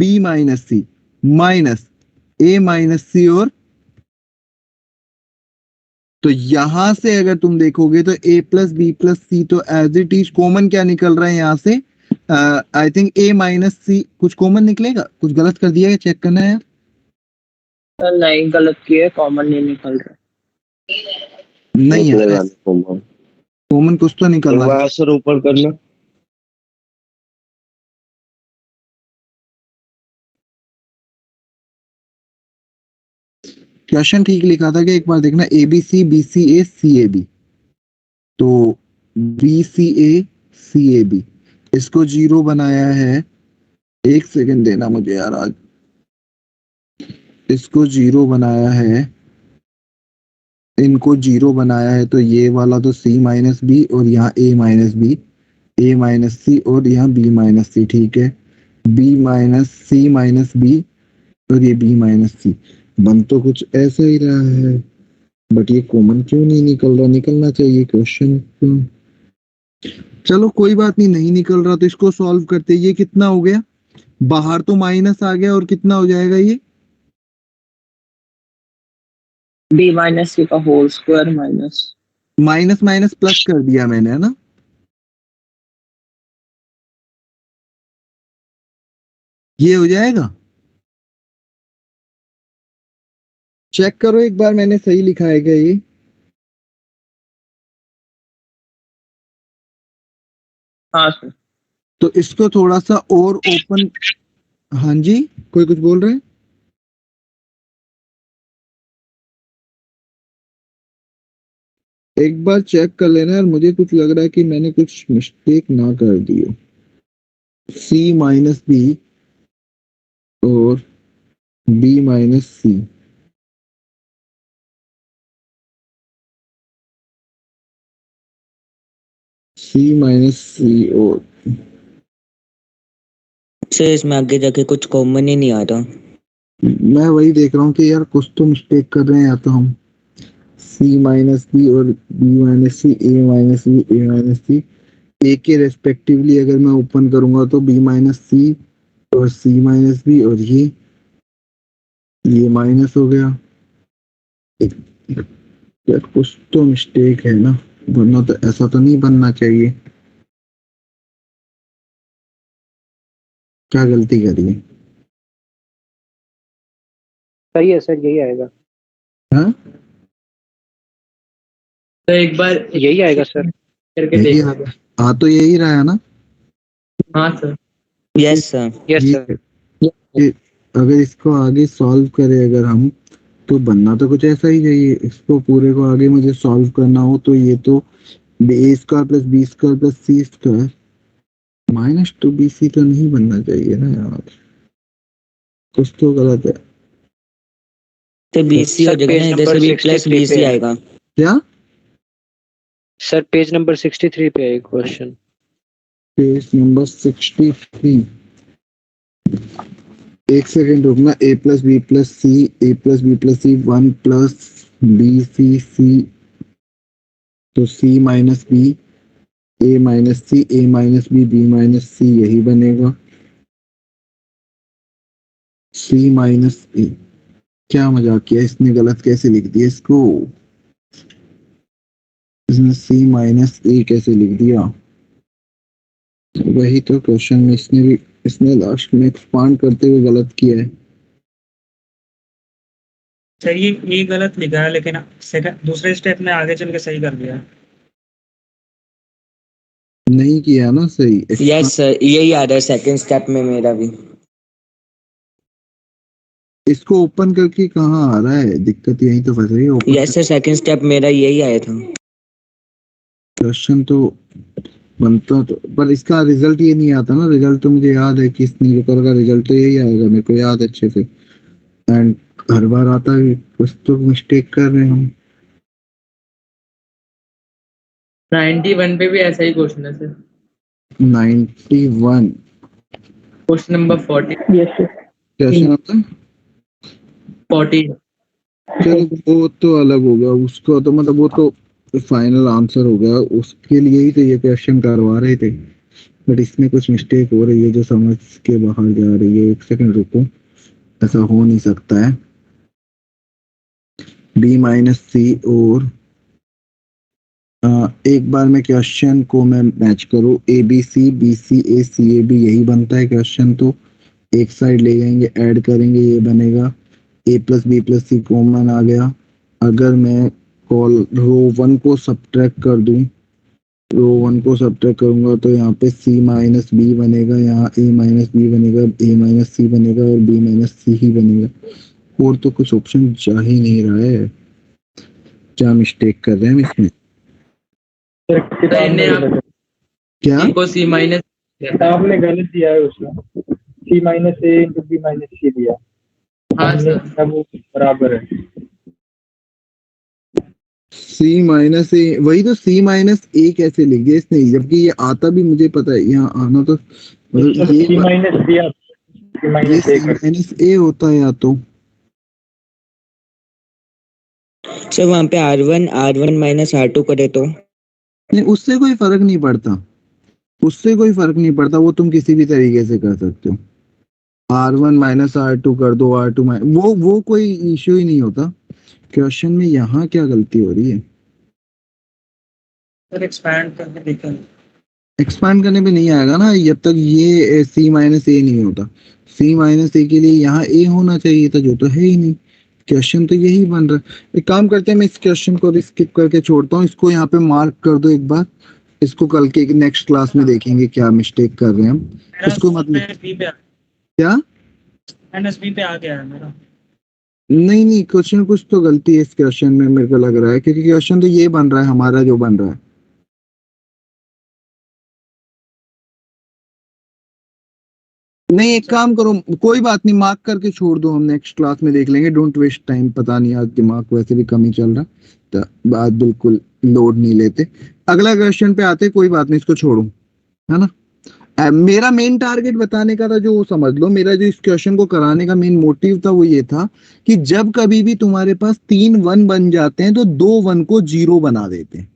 बी माइनस सी माइनस ए माइनस सी, और तो यहां से अगर तुम देखोगे तो ए प्लस बी प्लस सी तो एज इट इज कॉमन क्या निकल रहा है यहाँ से, आई थिंक ए माइनस सी कुछ कॉमन निकलेगा, कुछ गलत कर दिया है, चेक करना है। सर नहीं, गलत किए, कॉमन नहीं निकल रहा। नहीं है कॉमन, कुछ तो निकल रहा है। सर ऊपर करना। क्वेश्चन ठीक लिखा था कि एक बार देखना, A B C A C A B, तो बी सी ए बी, इसको 0 बनाया है, एक सेकंड देना मुझे यार, आज इसको 0 बनाया है, इनको 0 बनाया है, तो ये वाला तो सी माइनस बी और यहाँ ए माइनस बी, ए माइनस सी और यहाँ बी माइनस सी, ठीक है, बी माइनस सी माइनस बी और ये बी माइनस सी, बन तो कुछ ऐसा ही रहा है, बट ये कॉमन क्यों नहीं निकल रहा, निकलना चाहिए क्वेश्चन। चलो कोई बात नहीं, नहीं निकल रहा तो इसको सॉल्व करते, ये कितना हो गया, बाहर तो माइनस आ गया, और कितना हो जाएगा ये, बी माइनस सी का whole square minus minus minus plus कर दिया मैंने, है ना, ये हो जाएगा, चेक करो एक बार मैंने सही लिखा है क्या ये, हाँ सर। तो इसको थोड़ा सा और ओपन, हाँ जी कोई कुछ बोल रहे हैं, एक बार चेक कर लेना यार, मुझे कुछ लग रहा है कि मैंने कुछ मिस्टेक ना कर दी हो, सी माइनस बी और बी माइनस सी, सी माइनस सी, और से इसमें आगे जाके कुछ कॉमन ही नहीं आ रहा। मैं वही देख रहा हूँ कि यार कुछ तो मिस्टेक कर रहे हैं, या तो हम सी माइनस बी और बी माइनस सी, ए माइनस बी ए माइनस सी, ए के रेस्पेक्टिवली अगर मैं ओपन करूंगा तो बी माइनस सी और सी माइनस बी, और ये माइनस हो गया, यार कुछ तो मिस्टेक है ना, वरना तो ऐसा तो नहीं बनना चाहिए, क्या गलती करी है, सही है सर, यही आएगा, हाँ तो एक बार यही आएगा सर। करके यही देख। आ तो यही रहा है ना, हाँ सर। Yes sir. यस ये सर। ये अगर इसको आगे सॉल्व करें अगर हम, तो बनना तो कुछ ऐसा ही चाहिए, इसको पूरे को आगे मुझे सॉल्व करना हो तो ये तो A square plus B square plus C square minus 2bc तो नहीं बनना चाहिए ना यार, कुछ तो गलत है, तो बीसी हो जाएगा ना, इधर से भी प्लस बीसी आएगा। क्या सर पेज नंबर 63 पे है क्वेश्चन, पेज नंबर 63, एक सेकेंड रुकना, ए प्लस बी प्लस सी 1 प्लस बी सी, तो सी माइनस बी ए माइनस सी ए माइनस बी माइनस सी, यही बनेगा, सी माइनस ए, क्या मजाक किया इसने, गलत कैसे लिख दिया इसको, इसने सी माइनस ए कैसे लिख दिया, वही तो क्वेश्चन में इसने लास्ट में एक्सपांड करते हुए गलत किया है, सर ये गलत लिखा है, लेकिन सेकंड दूसरे स्टेप में आगे चल के सही कर दिया। नहीं किया ना सही, यस सर, यही आ रहा है सेकंड स्टेप में मेरा भी। इसको ओपन करके कहाँ आ रहा है, दिक्कत यही तो फंस रही है, open yes sir, second step मेरा यही आया था। क्वेश्चन तो बनता तो, पर इसका रिजल्ट ये नहीं आता ना, रिजल्ट तो मुझे याद है कि इस न्यूज़पेपर का रिजल्ट तो यही आएगा, मेरे को याद है अच्छे से, एंड हर बार आता है, कुछ तो मिस्टेक कर रहे हैं हम। 91 पे भी ऐसा ही क्वेश्चन है sir, 91 question number 40। Yes sir. Question होता है 40 चलो वो तो अलग हो गया, उसको तो मतलब वो तो फाइनल आंसर हो गया, उसके लिए ही तो ये क्वेश्चन करवा रहे थे। बट इसमें कुछ मिस्टेक हो रही है जो समझ के बाहर जा रही है। एक सेकंड रुको, ऐसा हो नहीं सकता है। बी माइनस सी और एक बार मैं क्वेश्चन को मैं मैच करूँ, A B C, B C A, C A B, यही बनता है क्वेश्चन। तो एक साइड ले जाएंगे, ऐड करेंगे, ये बनेगा ए plus B plus C, common आ गया। अगर मैं कॉल रो वन को सब्ट्रैक्ट कर दूं, रो वन को सब्ट्रैक्ट करूंगा तो यहाँ पे सी माइनस बी बनेगा, यहाँ ए माइनस बी बनेगा, ए माइनस सी बनेगा और बी माइनस सी ही बनेगा। और तो कुछ ऑप्शन जा ही नहीं रहा है। क्या मिस्टेक कर रहे हैं हम इसमें? सर इनने आप क्या सी को सी माइनस किताब में गलत दिया है उसमें, सी माइनस ए इंटू बी माइनस सी दिया, हाँ हमने सर किया वो बराबर है। सी माइनस ए, वही तो सी माइनस ए कैसे लिख दिया इसने, जबकि ये आता भी मुझे पता है, यहाँ आना तो मतलब सी माइनस दिया, सी ये माइनस ए सी माइनस ए होता है या तो। सर वहाँ पे R1 माइनस R2 करे तो नहीं, उससे कोई फर्क नहीं पड़ता, उससे कोई फर्क नहीं पड़ता, वो तुम किसी भी तरीके से कर सकते हो। R1 माइनस R2 कर दो, R2 वो कोई इश्यू ही नहीं होता। क्वेश्चन में यहाँ क्या गलती हो रही है? सर एक्सपैंड करके देखेंगे। एक्सपांड करने पे नहीं आएगा ना जब तक ये सी माइनस ए नहीं होता। सी माइनस ए के लिए यहाँ ए होना चाहिए था, जो तो है ही नहीं। क्वेश्चन तो यही बन रहा है। एक काम करते हैं, मैं इस क्वेश्चन को स्किप करके छोड़ता हूँ, इसको यहाँ पे मार्क कर दो एक बार। इसको कल के नेक्स्ट क्लास में देखेंगे क्या मिस्टेक कर रहे हैं हम। इसको मतलब NSB पे क्या NSB पे आ गया है मेरा। नहीं नहीं, क्वेश्चन कुछ तो गलती है इस क्वेश्चन में मेरे को लग रहा है, क्योंकि क्वेश्चन तो ये बन रहा है हमारा जो बन रहा है। नहीं, एक काम करो, कोई बात नहीं, मार्क करके छोड़ दो, हम नेक्स्ट क्लास में देख लेंगे। डोंट वेस्ट टाइम, पता नहीं आज दिमाग वैसे भी कम ही चल रहा है तो बात बिल्कुल लोड नहीं लेते। अगला क्वेश्चन पे आते, कोई बात नहीं, इसको छोड़ो, है ना। मेरा मेन टारगेट बताने का था, जो वो समझ लो, मेरा जो इस क्वेश्चन को कराने का मेन मोटिव था वो ये था कि जब कभी भी तुम्हारे पास 3 1 बन जाते हैं तो 2 1 को 0 बना देते हैं।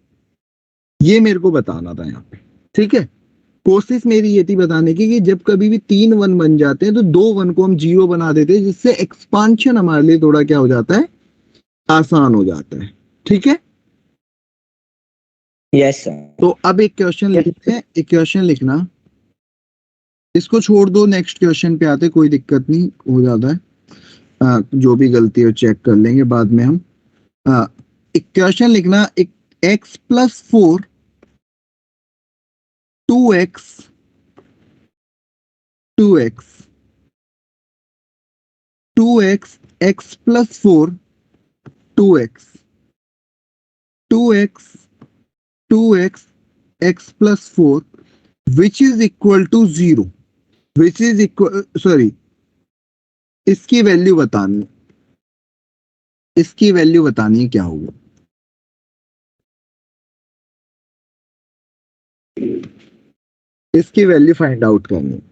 ये मेरे को बताना था यहाँ पे, ठीक है। कोशिश मेरी ये थी बताने की कि जब कभी भी 3 1 बन जाते हैं तो 2 1 को हम 0 बना देते हैं, जिससे एक्सपांशन हमारे लिए थोड़ा क्या हो जाता है, आसान हो जाता है, ठीक है। Yes sir. तो अब एक क्वेश्चन लिखते हैं, एक क्वेश्चन लिखना, इसको छोड़ दो, नेक्स्ट क्वेश्चन पे आते, कोई दिक्कत नहीं, हो जाता है। जो भी गलती है चेक कर लेंगे बाद में हम। एक क्वेश्चन लिखना, एक x+4 2x 2x 2x x+4 2x 2x 2x x+4 which is equal to 0, which is equal, sorry, इसकी वैल्यू बतानी, इसकी वैल्यू बतानी है क्या होगा। इसकी वैल्यू फाइंड आउट करनी है।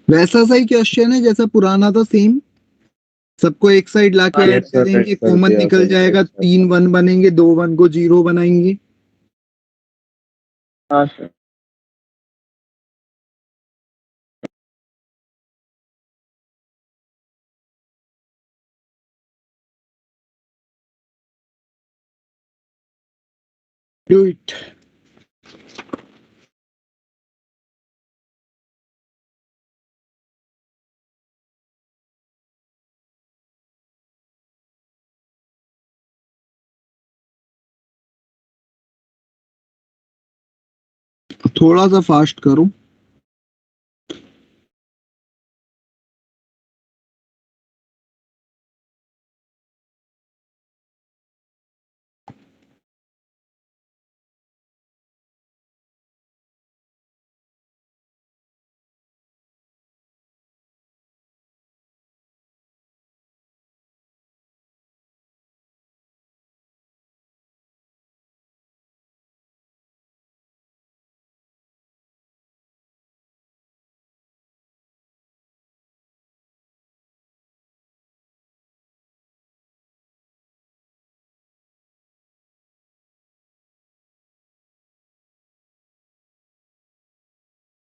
वैसा सही क्वेश्चन है जैसा पुराना था, सेम। सबको एक साइड लाके हाँ, ऐड yes, sir, करेंगे, कर कॉमन दिया निकल सर, जाएगा, yes, sir. 3 1 बनेंगे, 2 1 को 0 बनाएंगे। हाँ सर। Do it. थोड़ा सा फास्ट करो।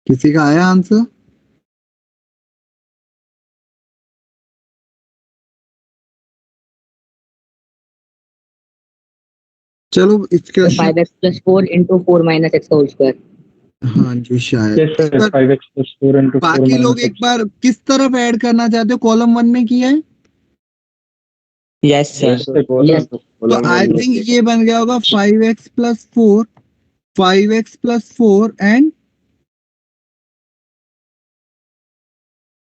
किसी का आया आंसर? चलो इसका 5x plus 4 into 4 minus x whole square. हाँ जी शायद यस इस सर, पर 5x + 4 × 4 बाकी लोग - एक बार किस तरफ ऐड करना चाहते हो? कॉलम 1 में किया है Yes, sir. Yes, sir, Yes. तो आई थिंक ये बन गया होगा 5x + 4, 5x + 4 and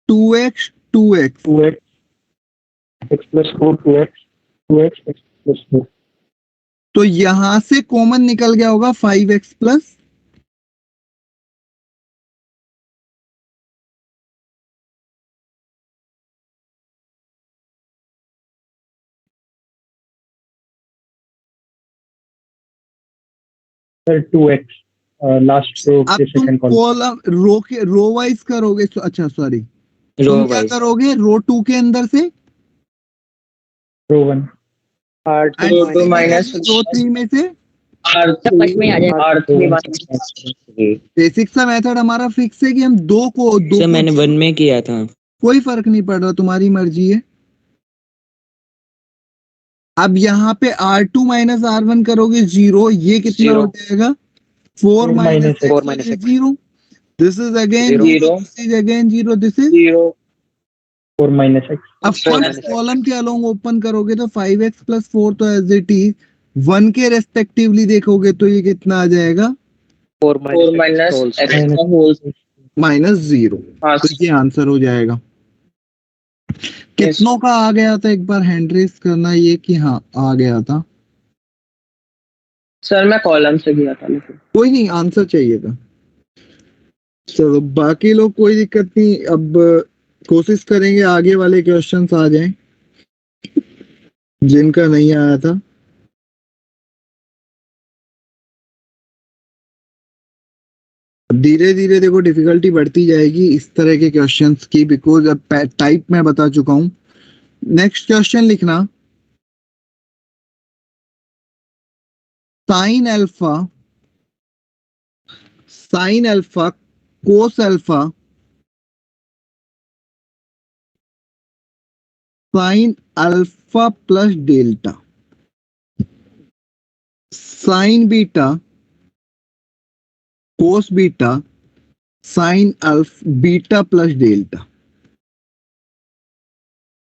2x 2x। 2x x + 4 2x 2x x + 4। तो यहां से कॉमन निकल गया होगा 5x plus sir 2x last row अब के तुम second column. Column row wise करोगे अच्छा सॉरी Row तुम क्या wise. करोगे रो 2 के अंदर से रो 1 एंड रो 2 माइनस रो 3 में से सब फर्स्ट में ही आ जाएगा। R3 बेसिक सा मेथड हमारा फिक्स है कि हम दो सर मैंने 1 में किया था। कोई फर्क नहीं पड़ रहा, तुम्हारी मर्जी है। अब यहाँ पे R2 - R1 करोगे 0, ये कितना हो जाएगा 4 - 4 - 0। This is again 0, this is again 0, this is 0 4 - x। अब फर्स्ट कॉलम के अलोंग ओपन करोगे तो 5x + 4 तो एज इट इज 1 के रेस्पेक्टिवली देखोगे तो ये कितना आ जाएगा 4 माइनस x का होल। -0। हाँ तो ये आंसर हो जाएगा। कितनों का आ गया था एक बार हैंड रेस करना ये कि हाँ आ गया था। सर मैं कॉलम से किया था लेकिन कोई नहीं, आंसर चाहिए था। चलो बाकी लोग कोई दिक्कत नहीं, अब कोशिश करेंगे आगे वाले क्वेश्चंस आ जाएं जिनका नहीं आया था। धीरे धीरे देखो डिफिकल्टी बढ़ती जाएगी इस तरह के क्वेश्चंस की, बिकॉज अब टाइप मैं बता चुका हूं। नेक्स्ट क्वेश्चन लिखना, sine alpha cos alpha sine alpha plus delta sign beta cos beta sine beta plus delta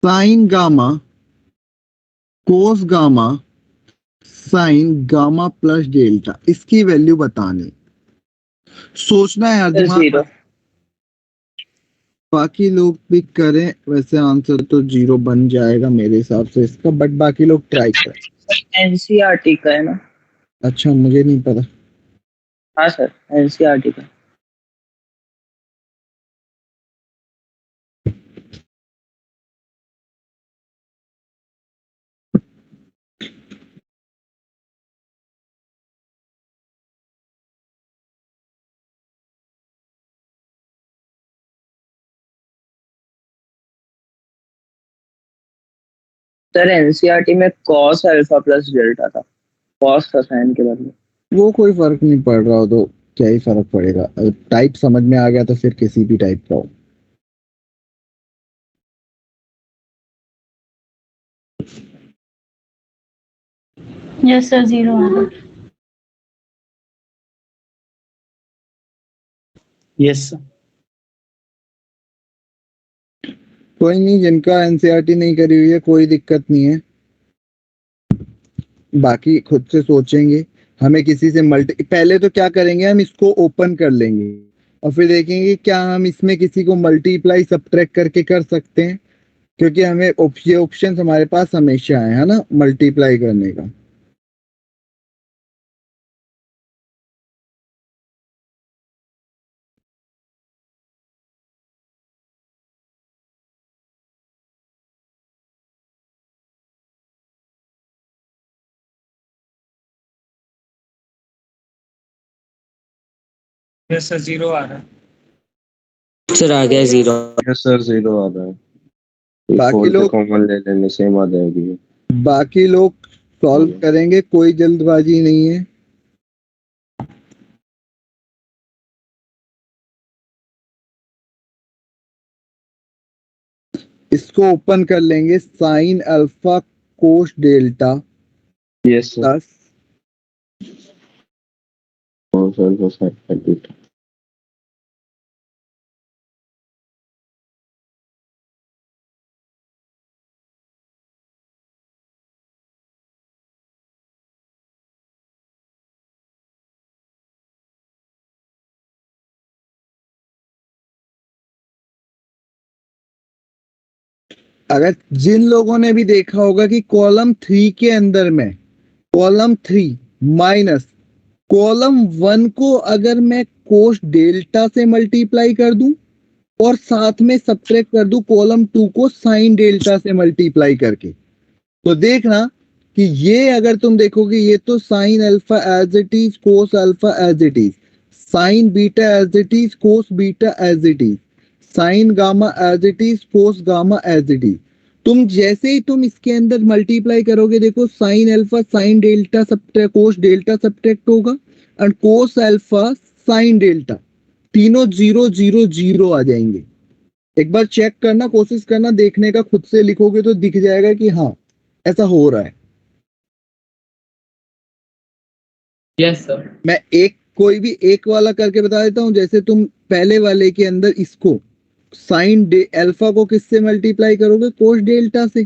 sign gamma cos gamma sign gamma plus delta. इसकी वैल्यू बतानी, सोचना है यार दिमाग। 0 बाकी लोग भी करें, वैसे आंसर तो 0 बन जाएगा मेरे हिसाब से इसका, बट बाकी लोग ट्राई करें। एनसीईआरटी का है ना। अच्छा मुझे नहीं पता। हाँ सर एनसीईआरटी का। सर एनसीईआरटी में कॉस अल्फा प्लस डेल्टा था, कॉस था साइन के बदले। वो कोई फर्क नहीं पड़ रहा हो तो क्या ही फर्क पड़ेगा, टाइप समझ में आ गया तो फिर किसी भी टाइप का हो। यस सर, 0 आ रहा है। Yes sir. कोई नहीं, जिनका एनसीईआरटी नहीं करी हुई है कोई दिक्कत नहीं है, बाकी खुद से सोचेंगे। हमें किसी से मल्टी, पहले तो क्या करेंगे, हम इसको ओपन कर लेंगे और फिर देखेंगे क्या हम इसमें किसी को मल्टीप्लाई सब्ट्रैक्ट करके कर सकते हैं, क्योंकि हमें ये ऑप्शन हमारे पास हमेशा है ना, मल्टीप्लाई करने का। यस सर, 0 आ रहा है। सर आ गया 0। यस सर, 0 आ रहा है। बाकी फोर से लोग कॉमन ले लेने सेम आ जाएगी। बाकी लोग सॉल्व करेंगे, कोई जल्दबाजी नहीं है। इसको ओपन कर लेंगे, sine alpha cos delta yes sir. Plus cos alpha sine delta. अगर जिन लोगों ने भी देखा होगा कि कॉलम 3 के अंदर में कॉलम 3 माइनस कॉलम 1 को अगर मैं कोस डेल्टा से मल्टीप्लाई कर दूं और साथ में सब्ट्रैक्ट कर दूं कॉलम 2 को साइन डेल्टा से मल्टीप्लाई करके, तो देखना कि ये अगर तुम देखोगे ये तो sine alpha as it is, cos alpha as it is, sine beta as it is, cos beta as it is, sine gamma as it is, cos gamma as it is. तुम जैसे ही तुम इसके अंदर मल्टीप्लाई करोगे, देखो sine alpha sine delta subtract cos delta subtract होगा and cos alpha sine delta, तीनों 0 0 0 आ जाएंगे। एक बार चेक करना, कोशिश करना देखने का, खुद से लिखोगे तो दिख जाएगा कि हाँ ऐसा हो रहा है। Yes sir. मैं एक कोई भी एक वाला करके बता देता हूं, जैसे तुम पहले वाले के अंदर इसको साइन अल्फा को किससे मल्टीप्लाई करोगे, कोस डेल्टा से,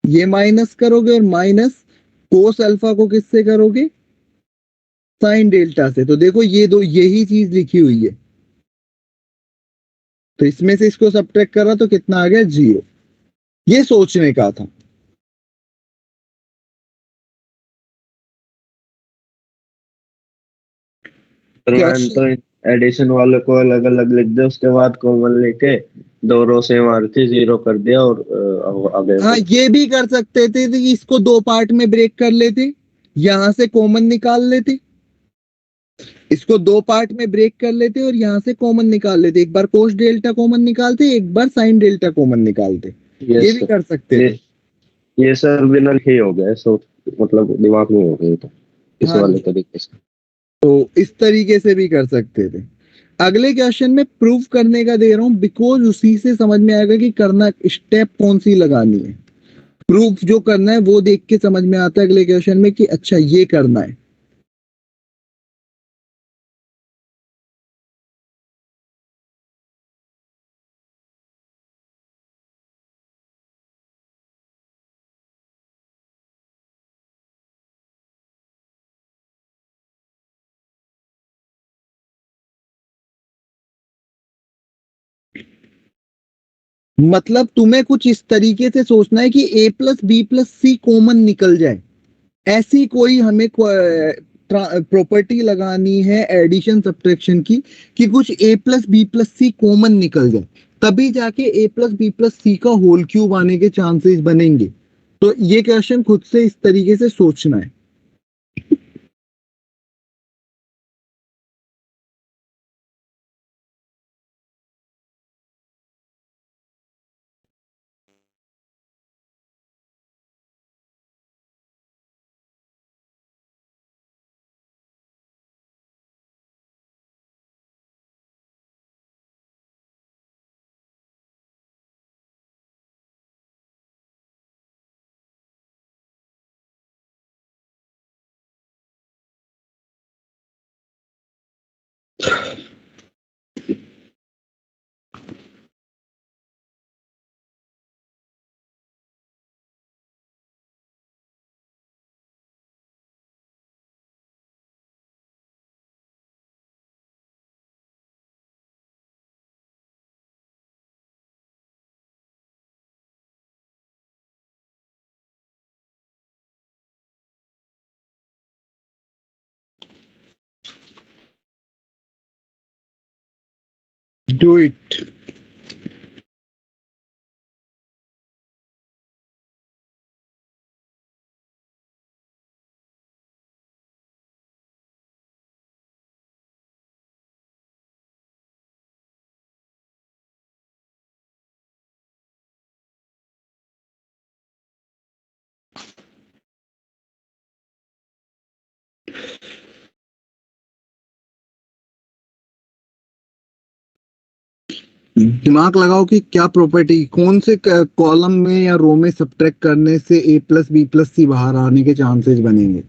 ये माइनस करोगे और माइनस कोस अल्फा को किससे करोगे, साइन डेल्टा से। तो देखो ये दो यही चीज लिखी हुई है, तो इसमें से इसको सब्ट्रैक्ट करा तो कितना आ गया, 0। ये सोचने का था। मैम क्वेश्चन, तो एडिशन वाले को अलग अलग लिख दे, उसके बाद कॉमन लेके दो रो से मार के 0 कर दिया और आगे हाँ ये भी कर सकते थे कि इसको दो पार्ट में ब्रेक कर लेते, यहां से कॉमन निकाल लेते, इसको दो पार्ट में ब्रेक कर लेते और यहां से कॉमन निकाल लेते, एक बार कोस डेल्टा कॉमन निकालते, एक बार साइन डेल्टा कॉमन निकालते, ये भी कर सकते थे। ये सर बिना लिखे ही हो गया, सो मतलब दिमाग में हो गया तो इस हाँ वाले जी, तरीके से। तो इस तरीके से भी कर सकते थे। अगले क्वेश्चन में प्रूफ करने का दे रहा हूं, बिकॉज उसी से समझ में आएगा कि करना स्टेप कौन सी लगानी है। प्रूफ जो करना है वो देख के समझ में आता है अगले क्वेश्चन में कि अच्छा ये करना है। मतलब तुम्हें कुछ इस तरीके से सोचना है कि a plus B plus C common निकल जाए, ऐसी कोई हमें प्रॉपर्टी लगानी है एडिशन सब्ट्रैक्शन की कि कुछ a plus B plus C common निकल जाए, तभी जाके a plus B plus C का होल क्यूब आने के चांसेस बनेंगे। तो ये क्वेश्चन खुद से इस तरीके से सोचना है। Do it. दिमाग लगाओ कि क्या प्रॉपर्टी कौन से कॉलम में या रो में सब्ट्रैक्ट करने से a प्लस बी प्लस सी बाहर आने के चांसेस बनेंगे।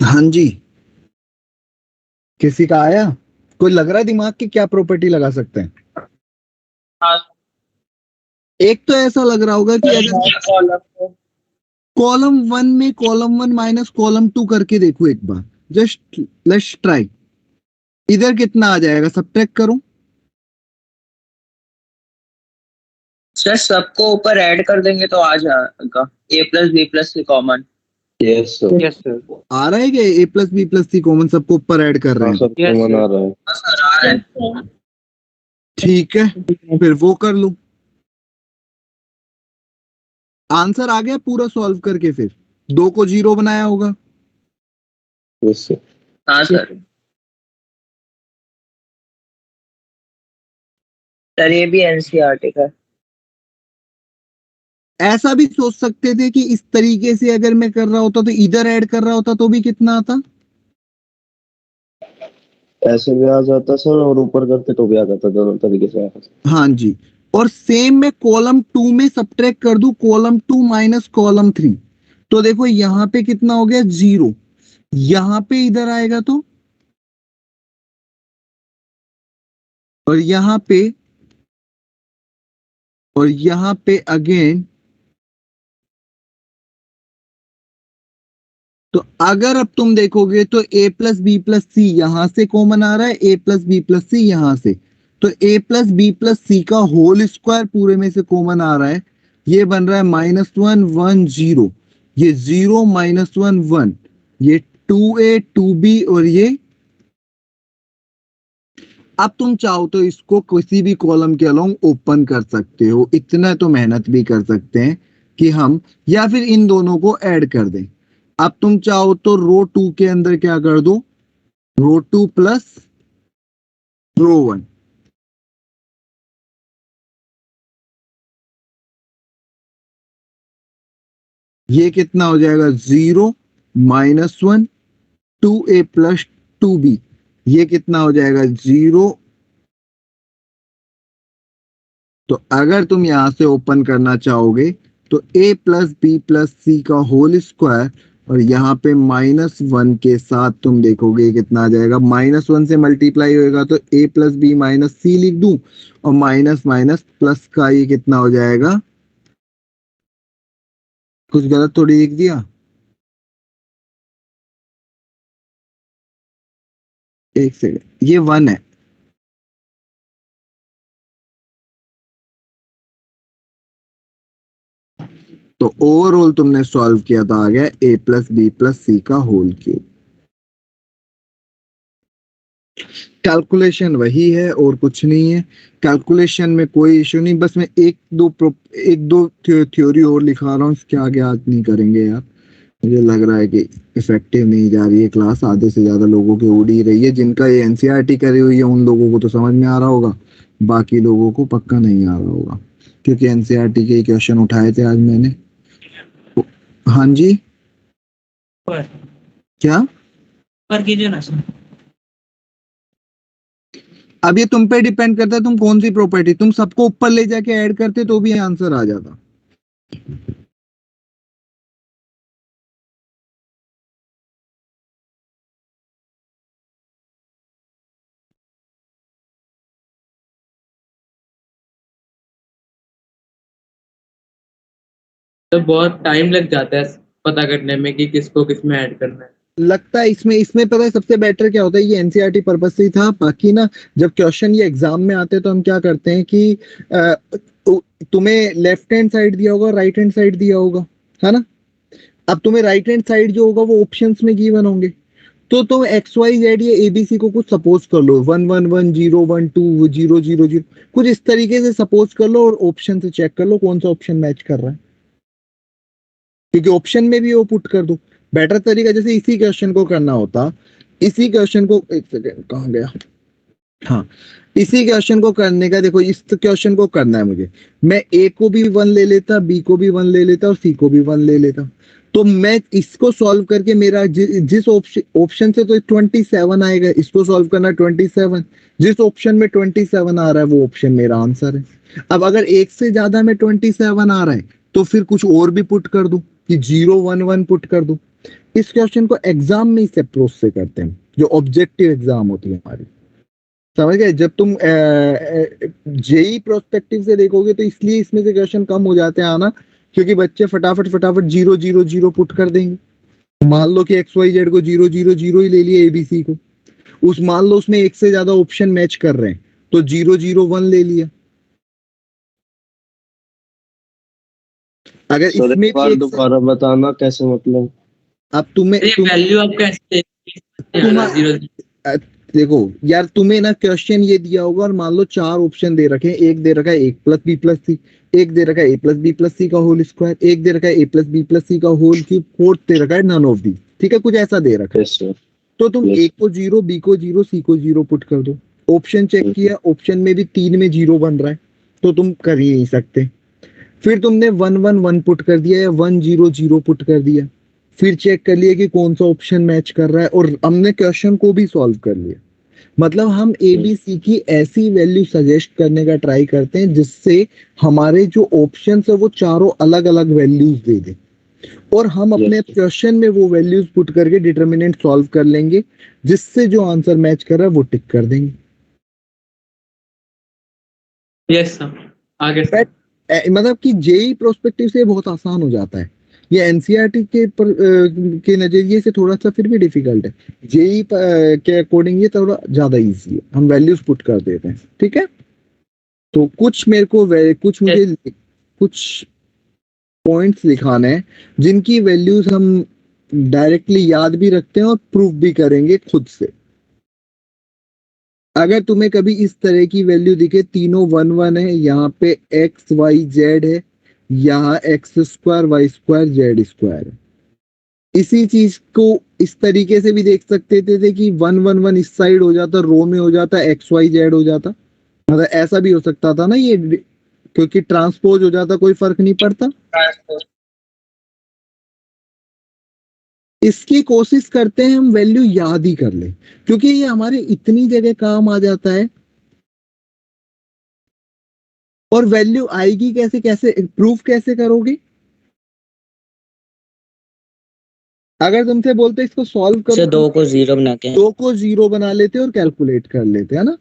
हाँ जी, किसी का आया? कोई लग रहा है दिमाग की क्या प्रॉपर्टी लगा सकते हैं? हाँ, एक तो ऐसा लग रहा होगा कि अगर कॉलम 1 में कॉलम 1 माइनस कॉलम 2 करके देखो एक बार, जस्ट लेट्स ट्राई। इधर कितना आ जाएगा, सब्ट्रैक्ट करो। सर सबको ऊपर ऐड कर देंगे तो आ जाएगा a plus B plus C common. Yes sir. Yes sir. आ रहा है क्या a plus B plus C common सबको ऊपर ऐड कर रहे हाँ हैं? Sir, Yes, common sir. आ रहा है। हाँ सर आ रहा है। ठीक है, फिर वो कर लो। आंसर आ गया पूरा सॉल्व करके, फिर 2 को 0 बनाया होगा। Yes sir. हाँ सर। सर ये भी एनसीईआरटी का है। ऐसा भी सोच सकते थे कि इस तरीके से अगर मैं कर रहा होता तो इधर ऐड कर रहा होता तो भी कितना आता। ऐसे भी आ जाता सर, और ऊपर करते तो भी आ जाता, दोनों तरीके से आता। हाँ जी, और सेम मैं कॉलम 2 में सब्ट्रैक्ट कर दूं कॉलम 2 माइनस कॉलम 3, तो देखो यहां पे कितना हो गया 0। यहां पे इधर आएगा तो, और यहां पे, और यहां पे अगेन। तो अगर अब तुम देखोगे तो a प्लस बी प्लस सी यहां से कॉमन आ रहा है, a प्लस बी प्लस सी यहां से, तो a plus B plus C का होल स्क्वायर पूरे में से कॉमन आ रहा है। ये बन रहा है -1 1 0, ये 0 -1 1, ये 2a 2b, और ये। अब तुम चाहो तो इसको किसी भी कॉलम के अलोंग ओपन कर सकते हो, इतना तो मेहनत भी कर सकते हैं कि हम, या फिर इन दोनों को ऐड कर दें। अब तुम चाहो तो रो 2 के अंदर क्या कर दो, रो 2 प्लस रो 1। ये कितना हो जाएगा 0 -1 2a + 2b। ये कितना हो जाएगा 0। तो अगर तुम यहां से ओपन करना चाहोगे तो a + b + c का होल स्क्वायर और यहाँ पे -1 के साथ तुम देखोगे ये कितना आ जाएगा। -1 से मल्टीप्लाई होएगा तो a + b - c लिख दूं और माइनस माइनस प्लस का ये कितना हो जाएगा। कुछ गलत थोड़ी लिख दिया। एक सेकंड, ये 1 है। तो ओवरऑल तुमने सॉल्व किया तो आ गया a + b + c का होल क्यूब। कैलकुलेशन वही है और कुछ नहीं है। कैलकुलेशन में कोई इशू नहीं, बस मैं एक दो थ्योरी और लिखा रहा हूँ, इसके आगे आज नहीं करेंगे यार। मुझे लग रहा है कि इफेक्टिव नहीं जा रही है क्लास, आधे से ज्यादा लोगों की उड़ ही रही है। जिनका ये एनसीईआरटी करी हुई है उन लोगों को तो समझ में आ रहा होगा, बाकी लोगों को पक्का नहीं आ रहा होगा, क्योंकि एनसीईआरटी के क्वेश्चन उठाए थे आज मैंने। हाँ जी, पर क्या कीजिए ना सर। अब ये तुम पे डिपेंड करता है तुम कौन सी प्रॉपर्टी, तुम सबको ऊपर ले जाके ऐड करते तो भी आंसर आ जाता। तो बहुत टाइम लग जाता है पता करने में कि किसको किस में ऐड करना है। लगता है इसमें पता है सबसे बेटर क्या होता है, ये एनसीईआरटी पर्पस से ही था। बाकी ना जब क्वेश्चन ये एग्जाम में आते हैं तो हम क्या करते हैं कि तुम्हें लेफ्ट हैंड साइड दिया होगा, राइट हैंड साइड दिया होगा, है ना। अब तुम्हें राइट हैंड साइड जो होगा वो ऑप्शंस में गिवन होंगे, तो तुम एक्स वाई जेड या एबीसी को कुछ सपोज कर लो 1 1 1 0 1 2 0 0 0 कुछ इस तरीके से सपोज कर लो और ऑप्शन से चेक कर लो कौन सा ऑप्शन मैच कर रहा है, क्योंकि ऑप्शन में भी वो पुट कर दो। बेटर तरीका जैसे इसी क्वेश्चन को करना होता, इसी क्वेश्चन को, एक सेकेंड कहाँ गया, हाँ, इसी क्वेश्चन को करने का देखो, इस क्वेश्चन को करना है मुझे, मैं ए को भी 1 ले लेता, बी को भी 1 ले लेता और सी को भी 1 ले लेता। तो मैं इसको सॉल्व करके मेरा जिस ऑप्शन से तो 27 आएगा, इसको सॉल्व करना 27, जिस ऑप्शन में 27 आ रहा है वो ऑप्शन मेरा आंसर है। अब अगर एक से ज्यादा में 27 आ रहा है तो फिर कुछ और भी पुट कर दूं कि 0 1 1 पुट कर दूं। इस क्वेश्चन को एग्जाम में इस अप्रोच से करते हैं, जो ऑब्जेक्टिव एग्जाम होती है हमारी, समझ गए। जब तुम जेई प्रोस्पेक्टिव से देखोगे तो इसलिए इसमें से क्वेश्चन कम हो जाते हैं आना, क्योंकि बच्चे फटाफट 0 0 0 पुट कर देंगे। मान लो कि एक्स वाई जेड को 0 0 0 ही ले लिया, एबीसी को, मान लो उसमें एक से ज्यादा ऑप्शन मैच कर रहे हैं तो 0 0 1 ले लिया। अगर इसमें भी दोबारा बताना कैसे, मतलब अब तुम्हें वैल्यू आप कैसे देखो यार, तुम्हें ना क्वेश्चन ये दिया होगा और मान लो 4 ऑप्शन दे रखे हैं, एक दे रखा है a + b + c, एक दे रखा है a + b + c का होल स्क्वायर, एक दे रखा है a + b + c का होल क्यूब, फोर्थ दे रखा है नन ऑफ दी, ठीक है, कुछ ऐसा दे रखा है। तो तुम a को 0, b को 0, c को 0 पुट कर दो। ऑप्शन चेक किया, ऑप्शन में भी 3 में 0 बन रहा है तो तुम कर ही नहीं सकते। फिर तुमने 1 1 1 पुट कर दिया या 1 0 0 पुट कर दिया, फिर चेक कर लिया कि कौन सा ऑप्शन मैच कर रहा है और हमने क्वेश्चन को भी सॉल्व कर लिया। मतलब हम एबीसी की ऐसी वैल्यू सजेस्ट करने का ट्राई करते हैं जिससे हमारे जो ऑप्शंस है वो चारों अलग अलग वैल्यूज दे दे और हम अपने क्वेश्चन में वो वैल्यूज पुट करके डिटर्मिनेंट सॉल्व कर लेंगे, जिससे जो आंसर मैच कर रहा है वो टिक कर देंगे। यस सर, आगे मतलब कि जेई प्रोस्पेक्टिव से बहुत आसान हो जाता है, ये एनसीईआरटी के नजरिए से थोड़ा सा फिर भी डिफिकल्ट है, जेई के अकॉर्डिंग ये थोड़ा ज्यादा इजी है, हम वैल्यूज पुट कर देते हैं, ठीक है। तो कुछ मेरे को मुझे कुछ पॉइंट्स लिखाने हैं जिनकी वैल्यूज हम डायरेक्टली याद भी रखते हैं और प्रूफ भी करेंगे खुद से। अगर तुम्हें कभी इस तरह की वैल्यू दिखे, तीनों 1 1 है, यहाँ पे x y z है, यहाँ x² y² z² है। इसी चीज को इस तरीके से भी देख सकते थे कि 1 1 1 इस साइड हो जाता, रो में हो जाता, x y z हो जाता, मतलब ऐसा भी हो सकता था ना ये, क्योंकि ट्रांसपोज हो जाता कोई फर्क नहीं पड़ता। इसकी कोशिश करते हैं हम वैल्यू याद ही कर लें, क्योंकि ये हमारे इतनी जगह काम आ जाता है। और वैल्यू आएगी कैसे, कैसे प्रूफ कैसे करोगे? अगर तुमसे बोलते इसको सॉल्व करो, 2 को 0 बना के। 2 को 0 बना लेते और कैलकुलेट कर लेते, है ना?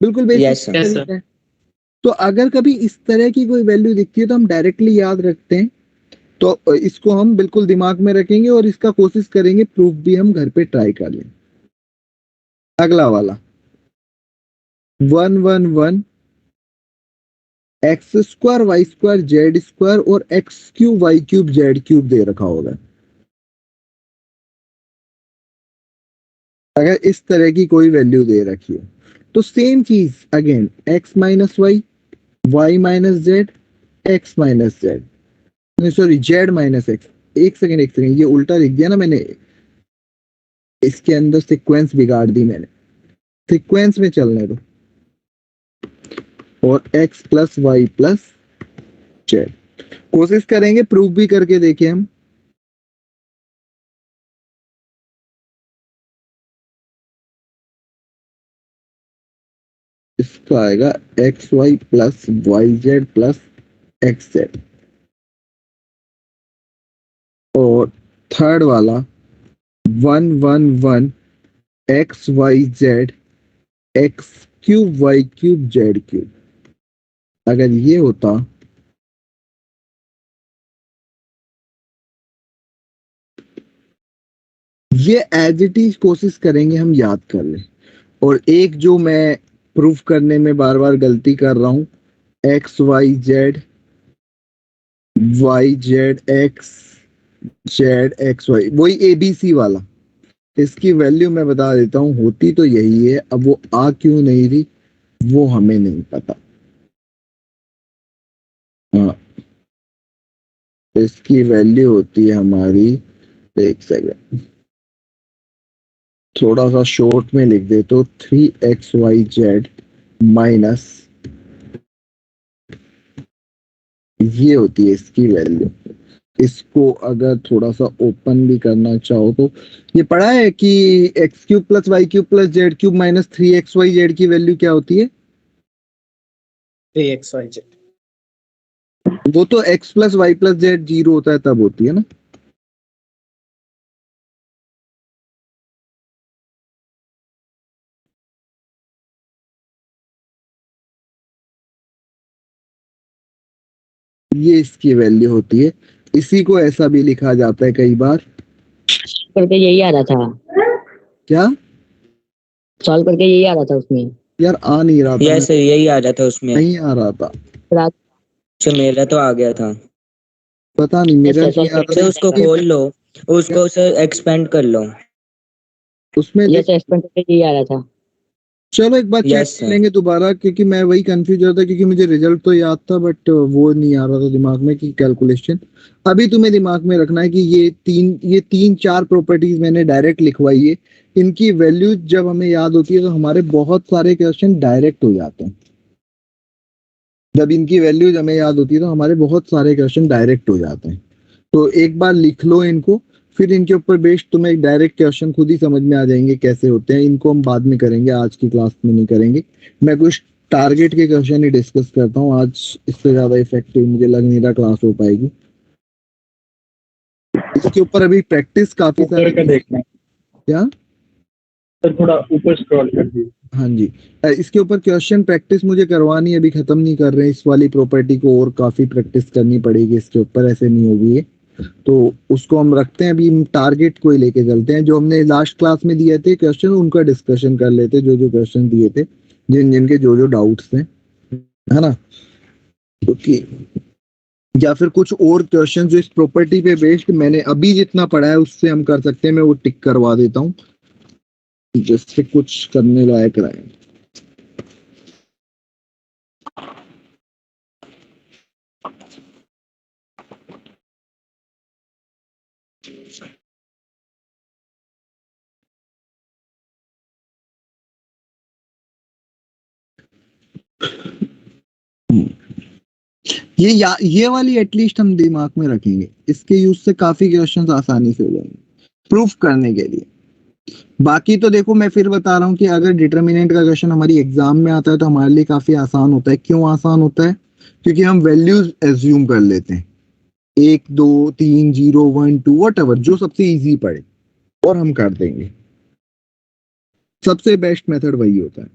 बिल्कुल बेसिक तरीका है। तो अगर कभी इस तरह की कोई वैल्यू दिखती है तो हम डायरेक्टली याद रखते हैं, तो इसको हम बिल्कुल दिमाग में रखेंगे और इसका कोशिश करेंगे प्रूफ भी हम घर पे ट्राई कर लें। अगला वाला 111 X square Y square Z square और X cube Y cube Z cube दे रखा होगा। अगर इस तरह की कोई वैल्यू दे रखी है तो सेम चीज again X minus Y, Y minus Z, X minus Z, sorry Z minus X. एक सेकेंड, ये उल्टा लिख दिया ना मैंने, इसके अंदर सीक्वेंस बिगाड़ दी मैंने, सीक्वेंस में चलने दो। और X plus Y plus Z. कोशिश करेंगे प्रूफ भी करके देखें हम। इसका आएगा X Y plus Y Z plus X Z. और थर्ड वाला 111 X Y Z X cube Y cube Z cube. अगर ये होता ये एज इट इज कोशिश करेंगे हम याद कर लें। और एक जो मैं प्रूफ करने में बार बार गलती कर रहा हूं, X Y Z X Z X Y, वही एबीसी वाला। इसकी वैल्यू मैं बता देता हूं, होती तो यही है। अब वो आ क्यों नहीं रही वो हमें नहीं पता। हाँ, इसकी वैल्यू होती है हमारी, एक सेकेंड थोड़ा सा शॉर्ट में लिख दे तो 3xyz माइनस, ये होती है इसकी वैल्यू। इसको अगर थोड़ा सा ओपन भी करना चाहो तो ये पढ़ा है कि X cube plus Y cube plus Z cube minus 3xyz की वैल्यू क्या होती है? 3xyz। वो तो x plus Y plus Z 0 होता है तब होती है ना। ये इसकी वैल्यू होती है। इसी को ऐसा भी लिखा जाता है कई बार, करके यही आ रहा था। क्या सॉल्व करके यही आ रहा था उसमें। यार आ नहीं रहा था। यस यही आ रहा था उसमें। नहीं आ रहा था। अच्छा मेरा तो आ गया था। पता नहीं मेरा नहीं आ रहा था। उसको खोल लो, उसको सर एक्सपेंड कर लो। उसमें यस एक्सपेंड करके यही आ रहा था। चलो एक बार चेक कर लेंगे दोबारा, क्योंकि मैं वही कंफ्यूज हो रहा था, क्योंकि मुझे रिजल्ट तो याद था बट वो नहीं आ रहा था दिमाग में कि कैलकुलेशन। अभी तुम्हें दिमाग में रखना है कि ये तीन चार प्रॉपर्टीज मैंने डायरेक्ट लिखवाई है। इनकी वैल्यू जब हमें याद होती है तो हमारे बहुत सारे क्वेश्चन डायरेक्ट हो जाते हैं। जब इनकी वैल्यूज हमें याद होती है तो हमारे बहुत सारे क्वेश्चन डायरेक्ट हो जाते हैं। तो एक बार लिख लो इनको, फिर इनके ऊपर बेस्ड तुम्हें एक डायरेक्ट क्वेश्चन खुद ही समझ में आ जाएंगे कैसे होते हैं। इनको हम बाद में करेंगे, आज की क्लास में नहीं करेंगे। मैं कुछ टारगेट के क्वेश्चन ही डिस्कस करता हूँ आज, इससे ज्यादा इफेक्टिव मुझे लग नहीं रहा क्लास हो पाएगी। इसके ऊपर अभी प्रैक्टिस काफी सारी देखना क्या तो थोड़ा ऊपर स्क्रॉल कर दीजिए। हाँ जी, इसके ऊपर क्वेश्चन प्रैक्टिस मुझे करवानी है, अभी खत्म नहीं कर रहे हैं इस वाली प्रॉपर्टी को, और काफी प्रैक्टिस करनी पड़ेगी इसके ऊपर, ऐसे नहीं होगी ये। तो उसको हम रखते हैं, अभी हम टारगेट को ही लेके चलते हैं। जो हमने लास्ट क्लास में दिए थे क्वेश्चन उनका डिस्कशन कर लेते, जो जो क्वेश्चन दिए थे, जिनके जो जो डाउट्स थे, है ना। क्योंकि या फिर कुछ और क्वेश्चन जो इस प्रॉपर्टी पे बेस्ड मैंने अभी जितना पढ़ा है उससे हम कर सकते हैं। मैं वो टिक करवा देता हूँ जिससे कुछ करने लायक रहे। ये वाली एटलीस्ट हम दिमाग में रखेंगे, इसके यूज से काफी क्वेश्चंस आसानी से हो जाएंगे। प्रूफ करने के लिए। बाकी तो देखो मैं फिर बता रहा हूँ कि अगर डिटर्मिनेंट का क्वेश्चन हमारी एग्जाम में आता है तो हमारे लिए काफी आसान होता है। क्यों आसान होता है? क्योंकि हम वैल्यूज एज्यूम कर लेते हैं, 1 2 3 0 1 2 वट एवर, जो सबसे इजी पड़े और हम कर देंगे। सबसे बेस्ट मेथड वही होता है।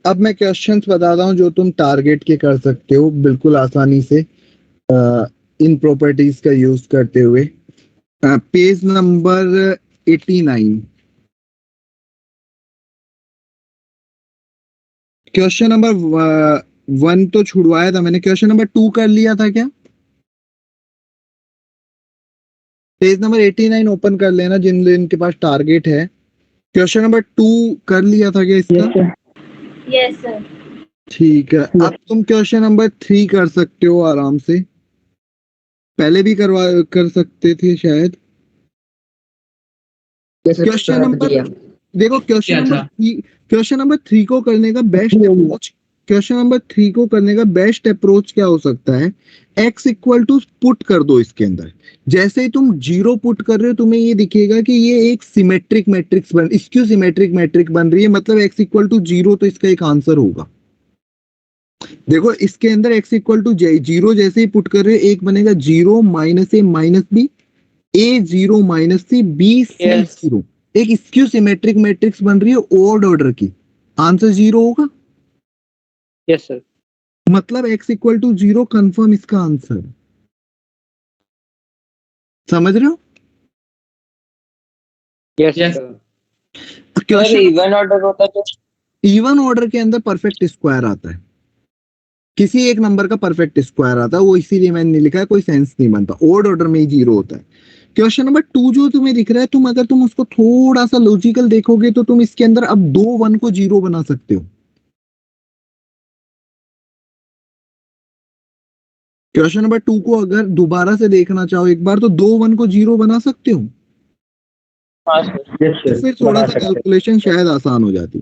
अब मैं क्वेश्चंस बताता हूँ जो तुम टारगेट के कर सकते हो बिल्कुल आसानी से इन प्रॉपर्टीज का यूज करते हुए। पेज नंबर 89, क्वेश्चन नंबर 1 तो छुड़वाया था मैंने, क्वेश्चन नंबर 2 कर लिया था क्या? पेज नंबर 89 ओपन कर लेना जिनके पास टारगेट है। क्वेश्चन नंबर 2 कर लिया था क्या इसका? Yes sir. ठीक है, अब तुम क्वेश्चन नंबर 3 कर सकते हो आराम से, पहले भी कर सकते थे शायद। क्वेश्चन नंबर देखो, क्वेश्चन नंबर 3 को करने का बेस्ट अप्रोच, क्वेश्चन नंबर 3 को करने का बेस्ट अप्रोच क्या हो सकता है? x इक्वल टू पुट कर दो इसके अंदर। जैसे ही तुम 0 पुट कर रहे हो तुम्हें ये दिखेगा कि ये एक symmetric matrix skew symmetric matric बन रही है, मतलब x इक्वल टू 0, तो इसका एक आंसर होगा। देखो इसके अंदर x इक्वल टू 0 जैसे ही पुट कर रहे हो, एक बनेगा 0 minus a minus b, a 0 minus c, b c 0, एक स्क्यू सिमेट्रिक मैट्रिक्स बन रही है ऑड ऑर्डर की, आंसर 0 होगा। Yes sir. मतलब x इक्वल टू 0 कंफर्म इसका आंसर। समझ रहे हो? Yes sir. इवन ऑर्डर होता तो इवन ऑर्डर के अंदर परफेक्ट स्क्वायर आता है, किसी एक नंबर का परफेक्ट स्क्वायर आता है, वो इसीलिए मैंने नहीं लिखा है, कोई सेंस नहीं बनता। ऑड ऑर्डर में ही 0 होता है। क्वेश्चन नंबर 2 जो तुम्हें दिख रहा है, अगर तुम उसको थोड़ा सा लॉजिकल देखोगे तो तुम इसके अंदर अब 2 1 को 0 बना सकते हो। क्वेश्चन नंबर 2 को अगर दोबारा से देखना चाहो एक बार, तो 2 1 को 0 बना सकते हो। तो फिर थोड़ा सा कैलकुलेशन शायद आसान हो जाती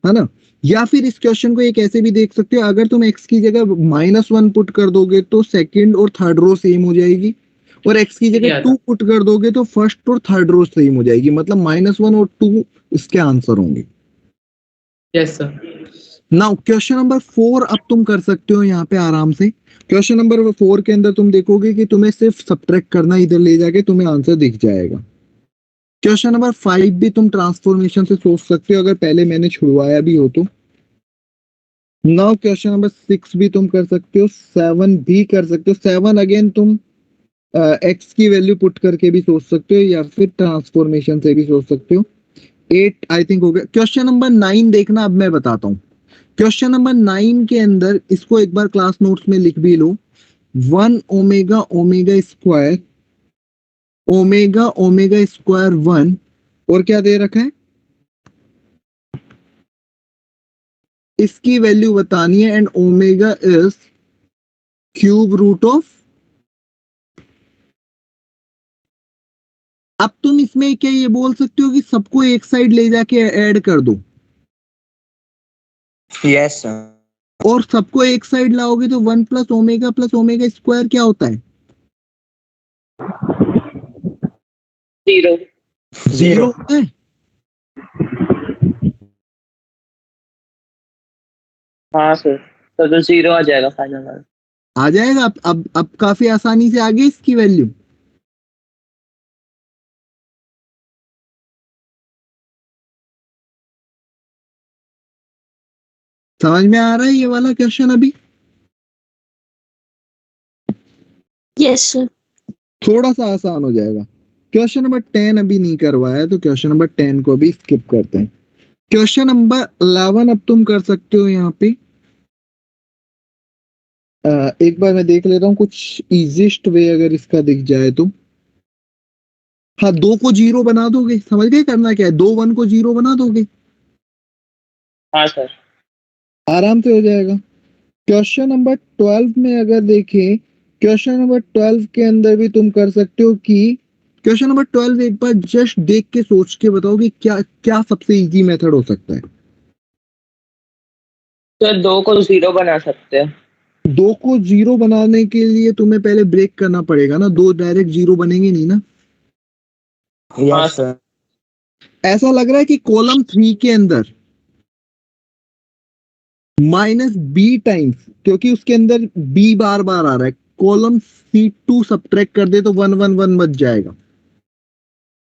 है ना। या फिर इस क्वेश्चन को एक ऐसे भी देख सकते हो, अगर तुम x की जगह -1 पुट कर दोगे तो सेकंड और थर्ड रो सेम हो जाएगी, और x की जगह 2 पुट कर दोगे तो फर्स्ट और थर्ड रो सेम हो जाएगी, मतलब -1 और 2 इसके आंसर होंगे। Yes sir. Now question number 4 अब तुम कर सकते हो यहाँ पे आराम से। क्वेश्चन नंबर 4 के अंदर तुम देखोगे कि तुम्हें सिर्फ सब्ट्रैक्ट करना, इधर ले जाके तुम्हें आंसर दिख जाएगा। क्वेश्चन नंबर 5 भी तुम ट्रांसफॉर्मेशन से सोच सकते हो, अगर पहले मैंने छुड़वाया भी हो तो। नाउ क्वेश्चन नंबर 6 भी तुम कर सकते हो, 7 भी कर सकते हो। 7 अगेन तुम x की वैल्यू पुट करके भी सोच सकते हो, या फिर ट्रांसफॉर्मेशन से भी सोच सकते हो। 8 आई थिंक हो गया। क्वेश्चन नंबर 9 देखना, अब मैं बताता हूँ। क्वेश्चन नंबर 9 के अंदर इसको एक बार क्लास नोट्स में लिख भी लो, 1 omega omega square omega omega square 1, और क्या दे रखा है, इसकी वैल्यू बतानी है, and omega is cube root of. अब तुम इसमें क्या ये बोल सकते हो कि सबको एक साइड ले जाके ऐड कर दो? Yes sir. और सबको एक साइड लाओगे तो 1 प्लस ओमेगा स्क्वायर क्या होता है? 0 होता है। हाँ सर, तो 0 आ जाएगा फाइनल। आ जाएगा। अब काफी आसानी से आ गई इसकी वैल्यू। समझ में आ रहा है ये वाला क्वेश्चन अभी? Yes sir. थोड़ा सा आसान हो जाएगा। क्वेश्चन नंबर 10 अभी नहीं करवाया, तो क्वेश्चन नंबर 10 को भी स्किप करते हैं। क्वेश्चन नंबर 11 अब तुम कर सकते हो यहाँ पे। एक बार मैं देख लेता हूँ कुछ इजीस्ट वे अगर इसका दिख जाए तो। हाँ, 2 को 0 बना दोगे, समझ गए करना क्या है? 2 1 को 0 बना दोगे, हाँ सर। आराम से हो जाएगा। क्वेश्चन नंबर 12 में अगर देखें, क्वेश्चन नंबर 12 के अंदर भी तुम कर सकते हो कि क्वेश्चन नंबर 12 एक बार जस्ट देख के सोच के बताओ कि क्या क्या सबसे इजी मेथड हो सकता है। सर 2 को 0 बना सकते हैं। 2 को 0 बनाने के लिए तुम्हें पहले ब्रेक करना पड़ेगा ना, 2 डायरेक्ट 0 बनेंगे नहीं ना। हाँ यस सर। ऐसा लग रहा है कि कॉलम 3 के अंदर -b टाइम्स, क्योंकि उसके अंदर b बार बार आ रहा है, कॉलम C2 सब्ट्रैक्ट कर दे तो 1 1 1 बच जाएगा।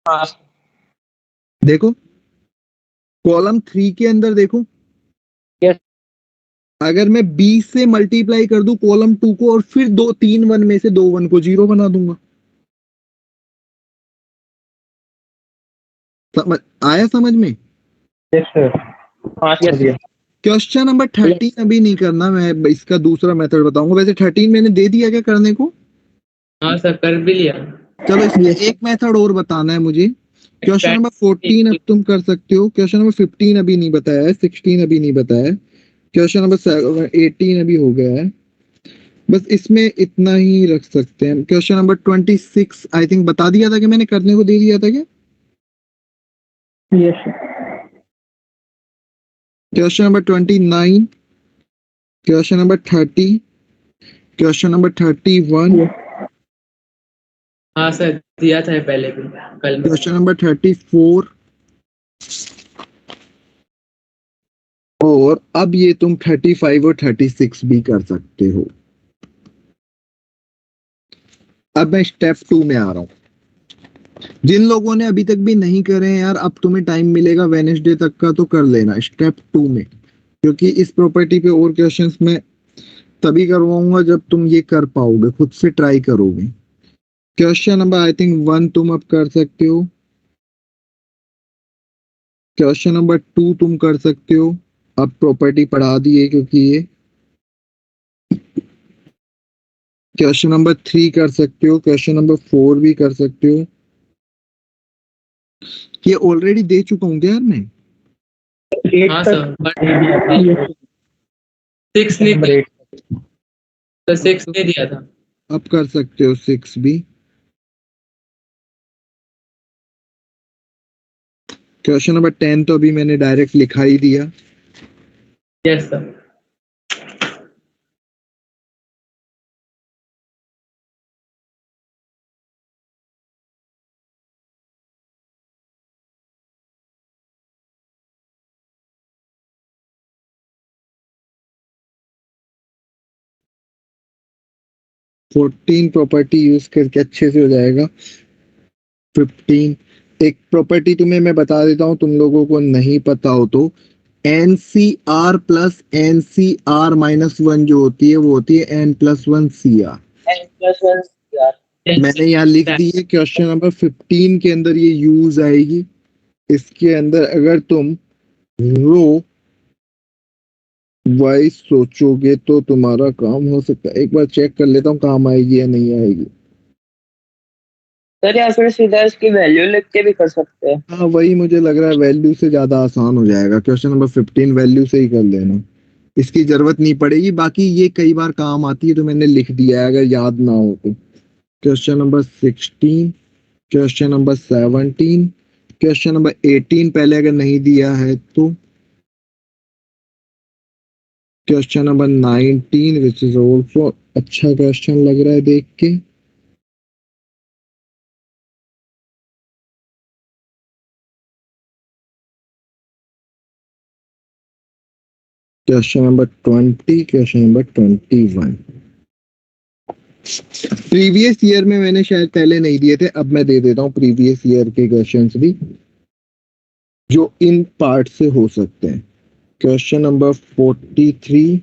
हाँ देखो कॉलम 3 के अंदर देखो, Yes. अगर मैं b से मल्टीप्लाई कर दूं कॉलम 2 को और फिर 2 3 1 में से 2 1 को 0 बना दूंगा। आया समझ में? Yes sir. हाँ सर। क्वेश्चन नंबर 13 अभी नहीं करना, मैं इसका दूसरा मेथड बताऊंगा। वैसे 13 मैंने दे दिया क्या करने को? हाँ सर, कर भी लिया। चलो इसमें एक मेथड और बताना है मुझे। क्वेश्चन नंबर 14 अब तुम कर सकते हो। क्वेश्चन नंबर 15 अभी नहीं बताया है, 16 अभी नहीं बताया है, क्वेश्चन नंबर 18 अभी हो गया है। बस इसमें इतना ही रख सकते हैं। क्वेश्चन नंबर 26 आई थिंक बता दिया था कि मैंने करने को दे दिया था क्या? Yes sir. Question number 29, question number 30, question number 31, हाँ सर, दिया था पहले भी कल में। क्वेश्चन नंबर 34, और अब ये तुम 35 और 36 भी कर सकते हो। अब मैं स्टेप 2 में आ रहा हूं। जिन लोगों ने अभी तक भी नहीं करे हैं यार, अब तुम्हें टाइम मिलेगा वेडनेसडे तक का, तो कर लेना स्टेप 2 में, क्योंकि इस प्रॉपर्टी पे और क्वेश्चंस में तभी करवाऊंगा जब तुम ये कर पाओगे, खुद से ट्राई करोगे। क्वेश्चन नंबर आई थिंक 1 तुम अब कर सकते हो, क्वेश्चन नंबर 2 तुम कर सकते हो, अब प्रॉपर्टी पढ़ा दी है क्योंकि ये। क्वेश्चन नंबर 3 कर सकते हो, क्वेश्चन नंबर 4 भी कर सकते हो। ये ऑलरेडी दे चुका हूँ क्या यार मैं? हाँ सर, बट 6 नहीं दिया, तो 6 नहीं दिया था। अब कर सकते हो 6 भी। क्वेश्चन नंबर 10 तो अभी मैंने डायरेक्ट लिखा ही दिया। Yes sir. Fourteen property use करके अच्छे से हो जाएगा। 15 एक प्रॉपर्टी तुम्हें मैं बता देता हूँ, तुम लोगों को नहीं पता हो तो, NCR प्लस NCR -1 जो होती है वो होती है N+1 CR। मैंने यहाँ लिख दी है। क्वेश्चन नंबर 15 के अंदर ये यूज आएगी। इसके अंदर अगर तुम रो वाइज सोचोगे तो तुम्हारा काम हो सकता है। एक बार चेक कर लेता हूँ काम आएगी या नहीं आएगी। सर या फिर सीधा इसकी वैल्यू लिख के भी कर सकते हैं। हाँ वही मुझे लग रहा है, वैल्यू से ज्यादा आसान हो जाएगा। क्वेश्चन नंबर 15 वैल्यू से ही कर लेना, इसकी जरूरत नहीं पड़ेगी। बाकी ये कई बार काम आती है तो मैंने लिख दिया है अगर याद ना हो तो। Question number 16, question number 17, question number 18 पहले अगर नहीं दिया है तो, question number 19 which is also अच्छा क्वेश्चन लग रहा है देख के। Question number 20, question number 21। Previous year में मैंने शायद पहले नहीं दिए थे, अब मैं दे देता हूँ प्रीवियस ईयर के क्वेश्चंस भी जो इन पार्ट से हो सकते हैं। Question number 43,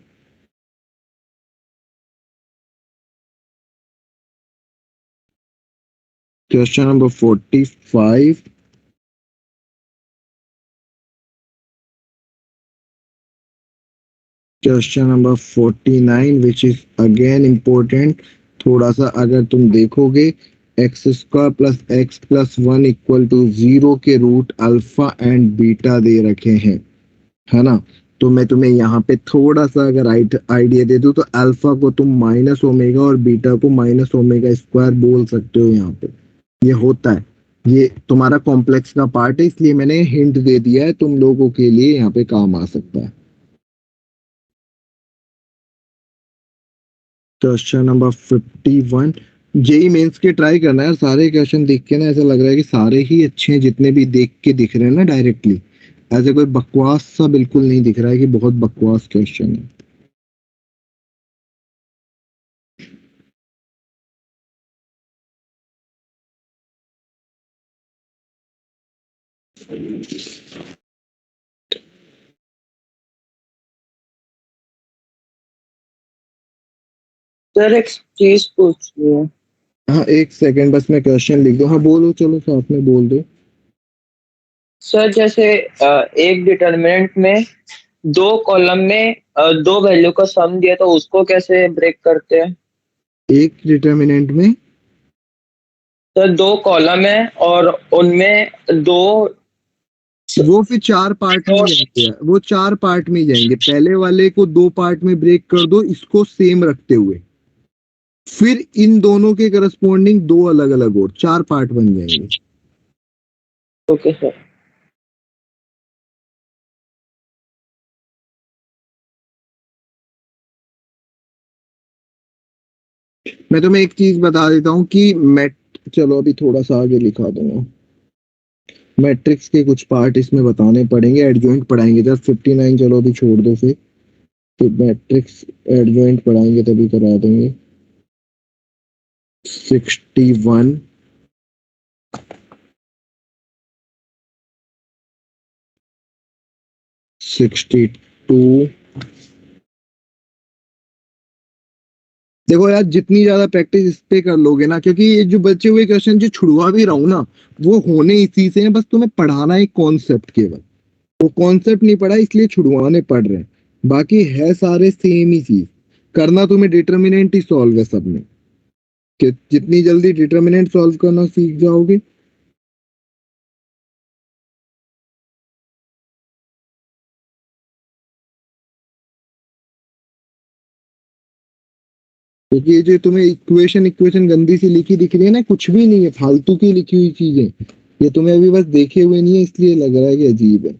question number 45, question number 49 which is again important. थोड़ा सा अगर तुम देखोगे, X square plus X plus 1 equal to 0 के रूट अल्फा एंड बीटा दे रखे हैं, है ना। तो मैं तुम्हें यहाँ पे थोड़ा सा अगर आइडिया दे दूं तो अल्फा को तुम माइनस ओमेगा और बीटा को माइनस ओमेगा स्क्वायर बोल सकते हो। यहाँ पे ये होता है, ये तुम्हारा कॉम्प्लेक्स का पार्ट है, इसलिए मैंने हिंट दे दिया है, तुम लोगों के लिए यहाँ पे काम आ सकता है। क्वेश्चन नंबर 51, जेई मेंस के ट्राई करना है। सारे क्वेश्चन देख के ना ऐसा लग रहा है कि सारे ही अच्छे हैं, जितने भी देख के दिख रहे हैं ना डायरेक्टली, ऐसे कोई बकवास सा बिल्कुल नहीं दिख रहा है कि बहुत बकवास क्वेश्चन है। सर एक चीज पूछनी है। हाँ एक सेकंड बस, मैं क्वेश्चन लिख दूं। हाँ बोलो, चलो साथ में बोल दो। सर जैसे एक डिटर्मिनेंट में दो कॉलम में दो वैल्यू का सम दिया तो उसको कैसे ब्रेक करते हैं? एक डिटर्मिनेंट में सर दो कॉलम है और उनमें दो वो फिर चार पार्ट में जाएंगे, वो चार पार्ट में जाएंगे। पहले वाले को दो पार्ट में ब्रेक कर दो, इसको सेम रखते हुए, फिर इन दोनों के करस्पॉन्डिंग दो अलग अलग और चार पार्ट बन जाएंगे। Okay sir. मैं तुम्हें एक चीज बता देता हूँ कि चलो अभी थोड़ा सा आगे लिखा दूंगा। मैट्रिक्स के कुछ पार्ट इसमें बताने पड़ेंगे, एडजॉइंट पढ़ाएंगे। जब 59 चलो अभी छोड़ दो, फिर तो मैट्रिक्स एडजॉइंट पढ़ाएंगे तभी करा देंगे। 61, 62। देखो यार, जितनी ज्यादा प्रैक्टिस इस पे कर लोगे ना, क्योंकि ये जो बचे हुए क्वेश्चन जो छुड़वा भी रहा हूँ ना, वो होने इसी से हैं। बस तुम्हें पढ़ाना है कॉन्सेप्ट केवल, वो कॉन्सेप्ट नहीं पढ़ा इसलिए छुड़वाने पड़ रहे हैं। बाकी है सारे सेम ही चीज। करना तुम्हें डिटर्मिनेंट ही सॉल्व है सब में, कि जितनी जल्दी डिटर्मिनेंट सॉल्व करना सीख जाओगे, क्योंकि ये जो तुम्हें इक्वेशन इक्वेशन गंदी सी लिखी दिख रही है ना, कुछ भी नहीं है, फालतू की लिखी हुई चीजें। ये तुम्हें अभी बस देखे हुए नहीं है, इसलिए लग रहा है कि अजीब है।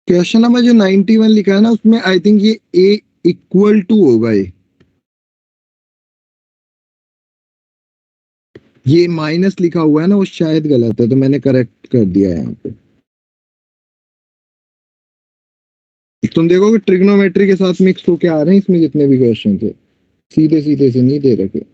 क्वेश्चन नंबर जो 91 लिखा है ना, उसमें आई थिंक ये ए इक्वल टू होगा। ये माइनस लिखा हुआ है ना, वो शायद गलत है, तो मैंने करेक्ट कर दिया है यहाँ पे। तुम देखो कि ट्रिग्नोमेट्री के साथ मिक्स होके आ रहे हैं इसमें जितने भी क्वेश्चन थे, सीधे सीधे से नहीं दे रखे।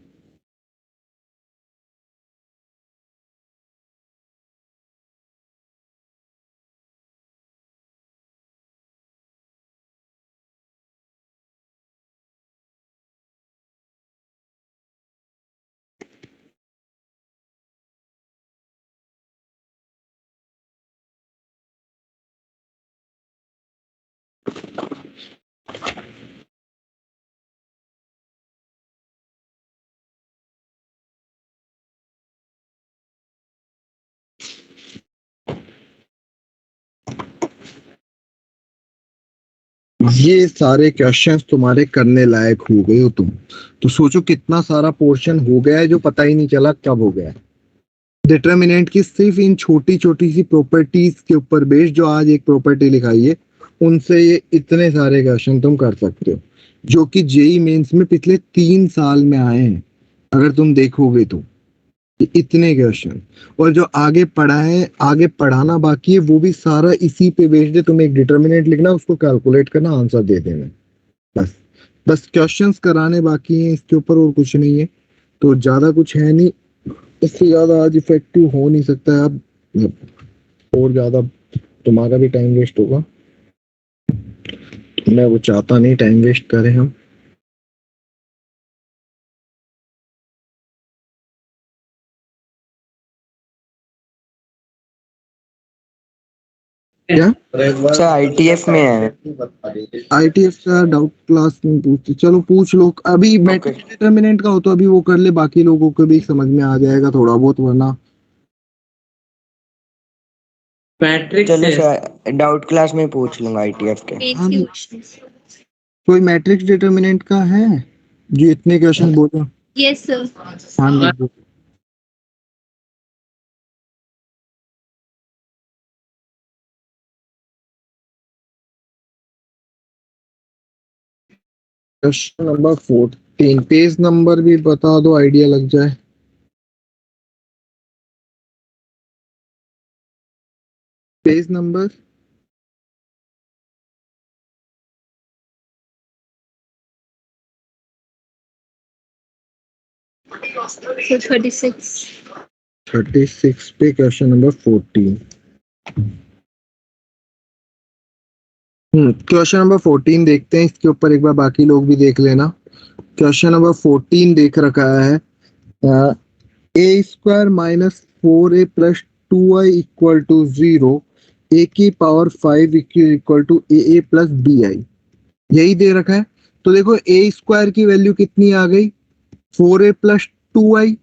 ये सारे क्वेश्चंस तुम्हारे करने लायक हो गए हो तुम। तो सोचो कितना सारा पोर्शन हो गया है जो पता ही नहीं चला कब हो गया है। डिटर्मिनेंट की सिर्फ इन छोटी छोटी सी प्रॉपर्टीज के ऊपर बेस्ड जो आज एक प्रॉपर्टी लिखाई है, उनसे ये इतने सारे क्वेश्चन तुम कर सकते हो, जो कि जेई मेंस में पिछले 3 साल में आए हैं। अगर तुम देखोगे तो ये इतने क्वेश्चन, और जो आगे पढ़ा है, आगे पढ़ाना बाकी है, वो भी सारा इसी पे बेस्ड है। तुम्हें एक डिटर्मिनेंट लिखना, उसको कैलकुलेट करना, आंसर दे देना, बस। बस क्वेश्चंस कराने बाकी हैं इसके ऊपर, और कुछ नहीं है। तो ज्यादा कुछ है नहीं, इससे ज्यादा आज इफेक्टिव हो नहीं सकता है। अब और ज्यादा तुम्हारा भी टाइम वेस्ट होगा, मैं वो चाहता नहीं टाइम वेस्ट करें हम। क्या अच्छा ITF में है। ITF का डाउट क्लास में पूछते, चलो पूछ लो। अभी मैट्रिक्स डिटर्मिनेंट का हो तो अभी वो कर ले, बाकी लोगों को भी समझ में आ जाएगा थोड़ा बहुत, वरना मैट्रिक्स चलो है। सर डाउट क्लास में पूछ लूंगा ITF के। हाँ, कोई मैट्रिक्स डिटर्मिनेंट का है जो इतने क्वेश्चन बोलो। Yes sir. हाँ जी। क्वेश्चन नंबर 14, पेज नंबर भी बता दो, आइडिया लग जाए। Page number So 36. 36 पे क्वेश्चन नंबर 14। क्वेश्चन नंबर 14 देखते हैं, इसके ऊपर एक बार बाकी लोग भी देख लेना। क्वेश्चन नंबर 14 देख रखा है, A square minus 4a plus 2i equal to 0, A की power 5 equal to A plus B I, यही दे रखा है। तो देखो ए स्क्वायर की वैल्यू कितनी आ गई, 4a प्लस 2i।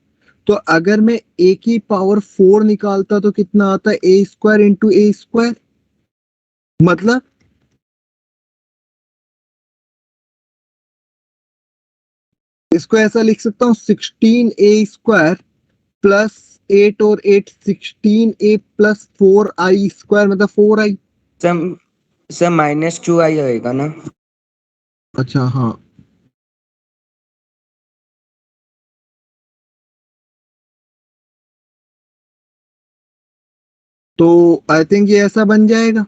तो अगर मैं a की पावर 4 निकालता तो कितना आता है, A square into A square. मतलब इसको ऐसा लिख सकता हूँ, 16a स्क्वायर प्लस 8 और 8 16a प्लस 4i स्क्वायर, मतलब 4i। सर -2i होएगा ना। अच्छा हाँ, तो आई थिंक ये ऐसा बन जाएगा,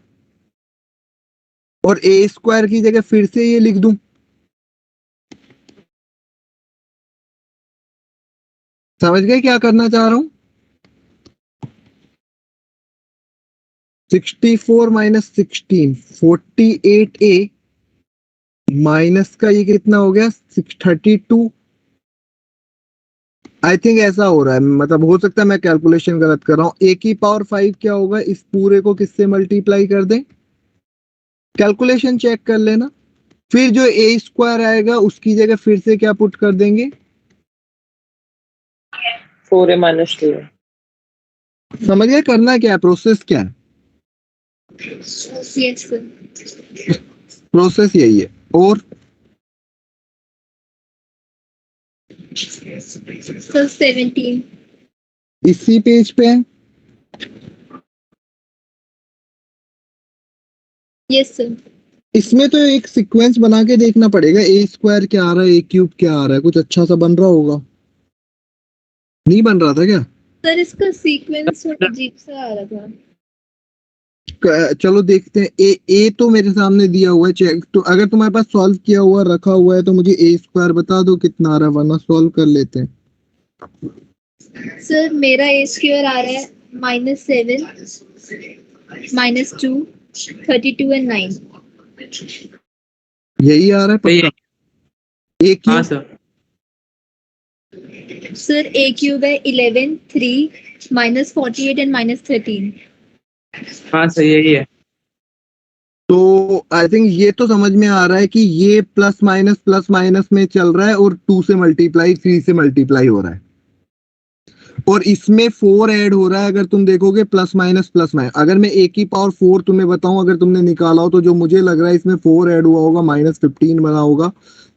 और ए स्क्वायर की जगह फिर से ये लिख दूं। समझ गए क्या करना चाह रहा हूं, 64 माइनस 16 48a माइनस का ये कितना हो गया 632। आई थिंक ऐसा हो रहा है, मतलब हो सकता है मैं कैलकुलेशन गलत कर रहा हूं। ए की पावर 5 क्या होगा, इस पूरे को किससे मल्टीप्लाई कर दें, कैलकुलेशन चेक कर लेना। फिर जो ए स्क्वायर आएगा उसकी जगह फिर से क्या पुट कर देंगे, 4a minus 2. समझ गए करना क्या है, प्रोसेस क्या है, Yes sir. प्रोसेस यही है। और So 17. इसी पेज पे है, Yes sir. इसमें तो एक सीक्वेंस बना के देखना पड़ेगा, ए स्क्वायर क्या आ रहा है, ए क्यूब क्या आ रहा है, कुछ अच्छा सा बन रहा होगा। नहीं बन रहा था क्या, सर इसका सीक्वेंस थोड़ा अजीब सा आ रहा था। चलो देखते हैं। ए तो मेरे सामने दिया हुआ है, चेक तो अगर तुम्हारे पास सॉल्व किया हुआ रखा हुआ है तो मुझे ए स्क्वायर बता दो कितना आ रहा है, वरना सॉल्व कर लेते हैं। सर मेरा ए स्क्वायर आ रहा है -7 -2 32 and 9. यही आ रहा है पक्का, ए हाँ क्यूब। सर। सर ए क्यूब है 11 3 -48 and -13. हाँ सर यही है। तो आई थिंक ये तो समझ में आ रहा है कि ये प्लस माइनस में चल रहा है और 2 से मल्टीप्लाई 3 से मल्टीप्लाई हो रहा है। और इसमें 4 ऐड हो रहा है, अगर तुम देखोगे प्लस माइनस। अगर मैं a की पावर 4 तुम्हें बताऊं, अगर तुमने निकाला हो, तो जो मुझे लग रहा है इसमें 4 ऐड हुआ होगा, -15 बना होगा।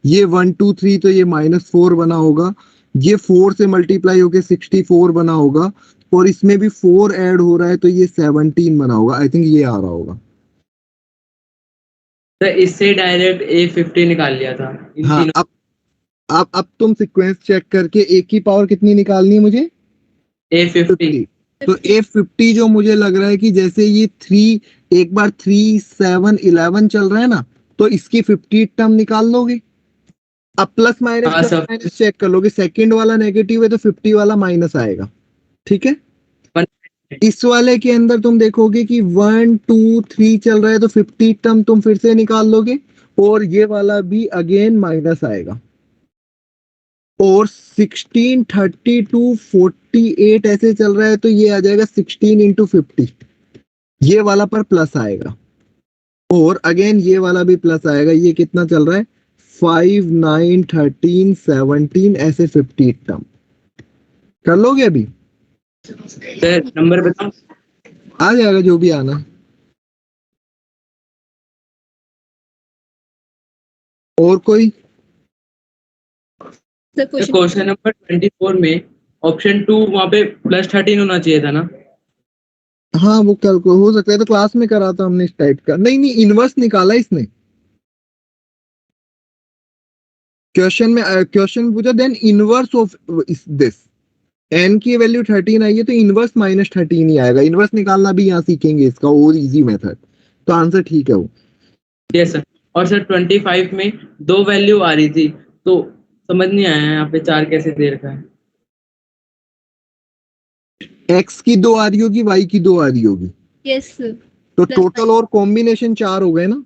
ये 1 2 3 तो ये -4 बना होगा। ये 4 से मल्टीप्लाई होके 64 बना होगा, और इसमें भी 4 ऐड हो रहा है, तो ये 17 बना होगा। आई थिंक ये आ रहा होगा। तो इससे डायरेक्ट A50 निकाल लिया था इन हाँ, तीनों। अब तुम सीक्वेंस चेक करके a की पावर कितनी निकालनी है मुझे? A50। तो A50 जो मुझे लग रहा है कि जैसे ये 3 एक बार 3 7 11 चल रहा है ना, तो इसकी 50 टर्म निकाल लोगे। अब प्लस हाँ सर। माइनस चेक कर लोगे, सेकंड वाला नेगेटिव है तो 50 वाला माइनस आएगा। ठीक है, इस वाले के अंदर तुम देखोगे कि 1 2 3 चल रहा है, तो 50 टर्म तुम फिर से निकाल लोगे, और ये वाला भी अगेन माइनस आएगा। और 16 32 48 ऐसे चल रहा है, तो ये आ जाएगा 16 इंटू 50, ये वाला पर प्लस आएगा, और अगेन ये वाला भी प्लस आएगा। ये कितना चल रहा है? 5 9 13 17 ऐसे 50 टर्म कर लोगे अभी? सर नंबर बताओ। आ जाएगा जो भी आना। और कोई? सर क्वेश्चन क्वेश्चन नंबर 24 में ऑप्शन 2 वहाँ पे +13 होना चाहिए था ना? हाँ, वो कल को हो सकता है, तो क्लास में करा था हमने इस टाइप का। नहीं नहीं, इनवर्स निकाला इसने। क्वेश्चन पूछा then inverse of this, n की वैल्यू 13 आई है, तो इनवर्स -13 ही आएगा। इनवर्स निकालना भी यहाँ सीखेंगे, इसका और इजी मेथड। तो आंसर ठीक है वो। Yes sir. और सर 25 में 2 वैल्यू आ रही थी, तो समझ नहीं आया यहाँ पे 4 कैसे दे रखा है। x की 2 आ रही होगी, y की 2 आ रही होगी, यस तो टोटल और कॉम्बिनेशन 4 हो गए ना।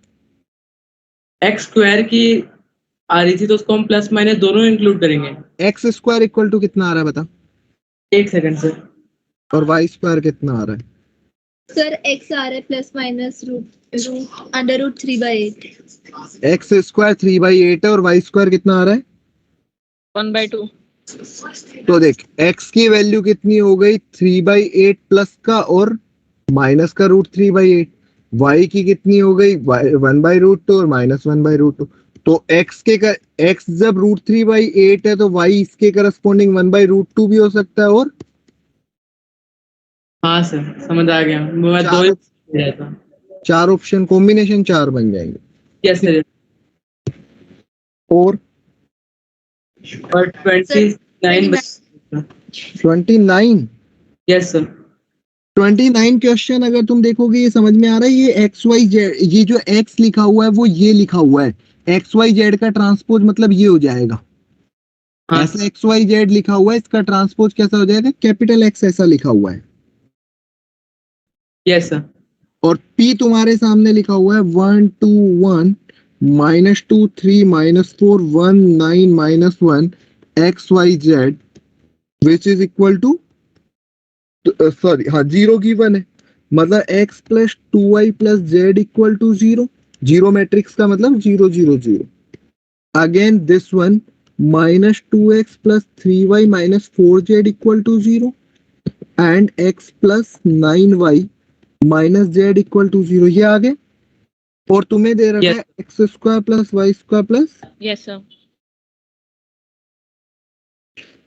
x² की आ रही थी, तो उसको हम प्लस माइनस दोनों इंक्लूड करेंगे। x² इक्वल टू कितना आ रहा है बता? 1 सेकंड सर। और y² कितना आ रहा है? सर x आ रहा है +- √3/8। x² 3/8 है, और y² कितना आ रहा है? 1/2। तो देख, x की वैल्यू कितनी हो गई? 3/8 प्लस का और माइनस का √3/8। y की कितनी हो गई? 1/√2 और -1/√2। तो x जब √3/8 है, तो y इसके करस्पॉन्डिंग 1/√2 भी हो सकता है। और हाँ सर समझ आ गया, मैं दो ही रहता। 4 ऑप्शन कॉम्बिनेशन 4 बन जाएंगे। Yes sir. और 29 29 यस सर। 29 क्वेश्चन अगर तुम देखोगे, ये समझ में आ रहा है, ये XYZ, ये जो x लिखा हुआ है वो ये लिखा हुआ है, XYZ का ट्रांसपोज मतलब ये हो जाएगा। हाँ। ऐसा XYZ लिखा हुआ है, इसका ट्रांसपोज कैसा हो जाएगा? कैपिटल X ऐसा लिखा हुआ है। Yes sir. और P तुम्हारे सामने लिखा हुआ है 1 2 1 -2 3 -4 1 9 -1 XYZ which is equal to, sorry हाँ 0 गिवन है, मतलब x + 2y + z equal to 0। 0 matrix का मतलब 0 0 0। Again this one -2x + 3y - 4z equal to 0 and x + 9y - z equal to 0। ये आ गए। और तुम्हें दे रखा है x² + y² plus, yes sir.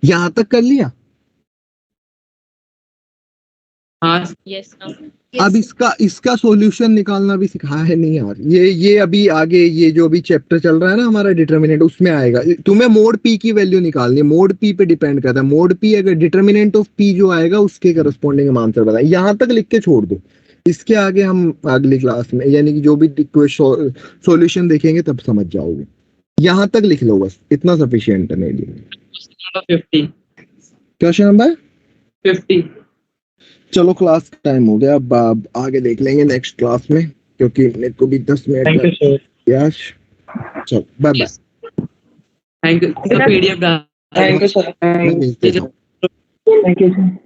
यहां तक कर लिया। हाँ यस सर। अब इसका सॉल्यूशन निकालना भी सिखाया है नहीं यार। ये अभी आगे ये जो अभी चैप्टर चल रहा है ना हमारा डिटर्मिनेंट, उसमें आएगा। तुम्हें मोड p की वैल्यू निकालनी है, मोड p पे डिपेंड करता है। मोड p अगर डिटर्मिनेंट ऑफ p जो आएगा उसके करस्पॉन्डिंग हम आंसर बताएं। यहां तक लिख के छोड़ दो, इसके आगे हम अगली क्लास में यानी कि जो भी सॉल्यूशन देखेंगे तब समझ जाओगे। यहां तक लिख लो बस, इतना सफिशियंट है मेरे लिए। 50 क्वेश्चन नंबर 50। चलो क्लास टाइम हो गया, अब आगे देख लेंगे नेक्स्ट क्लास में, क्योंकि मेरे को भी 10 minute thank you sir. Yes चलो bye bye. Thank you. PDF thank you sir. मैं भेज देता हूँ। Thank you sir.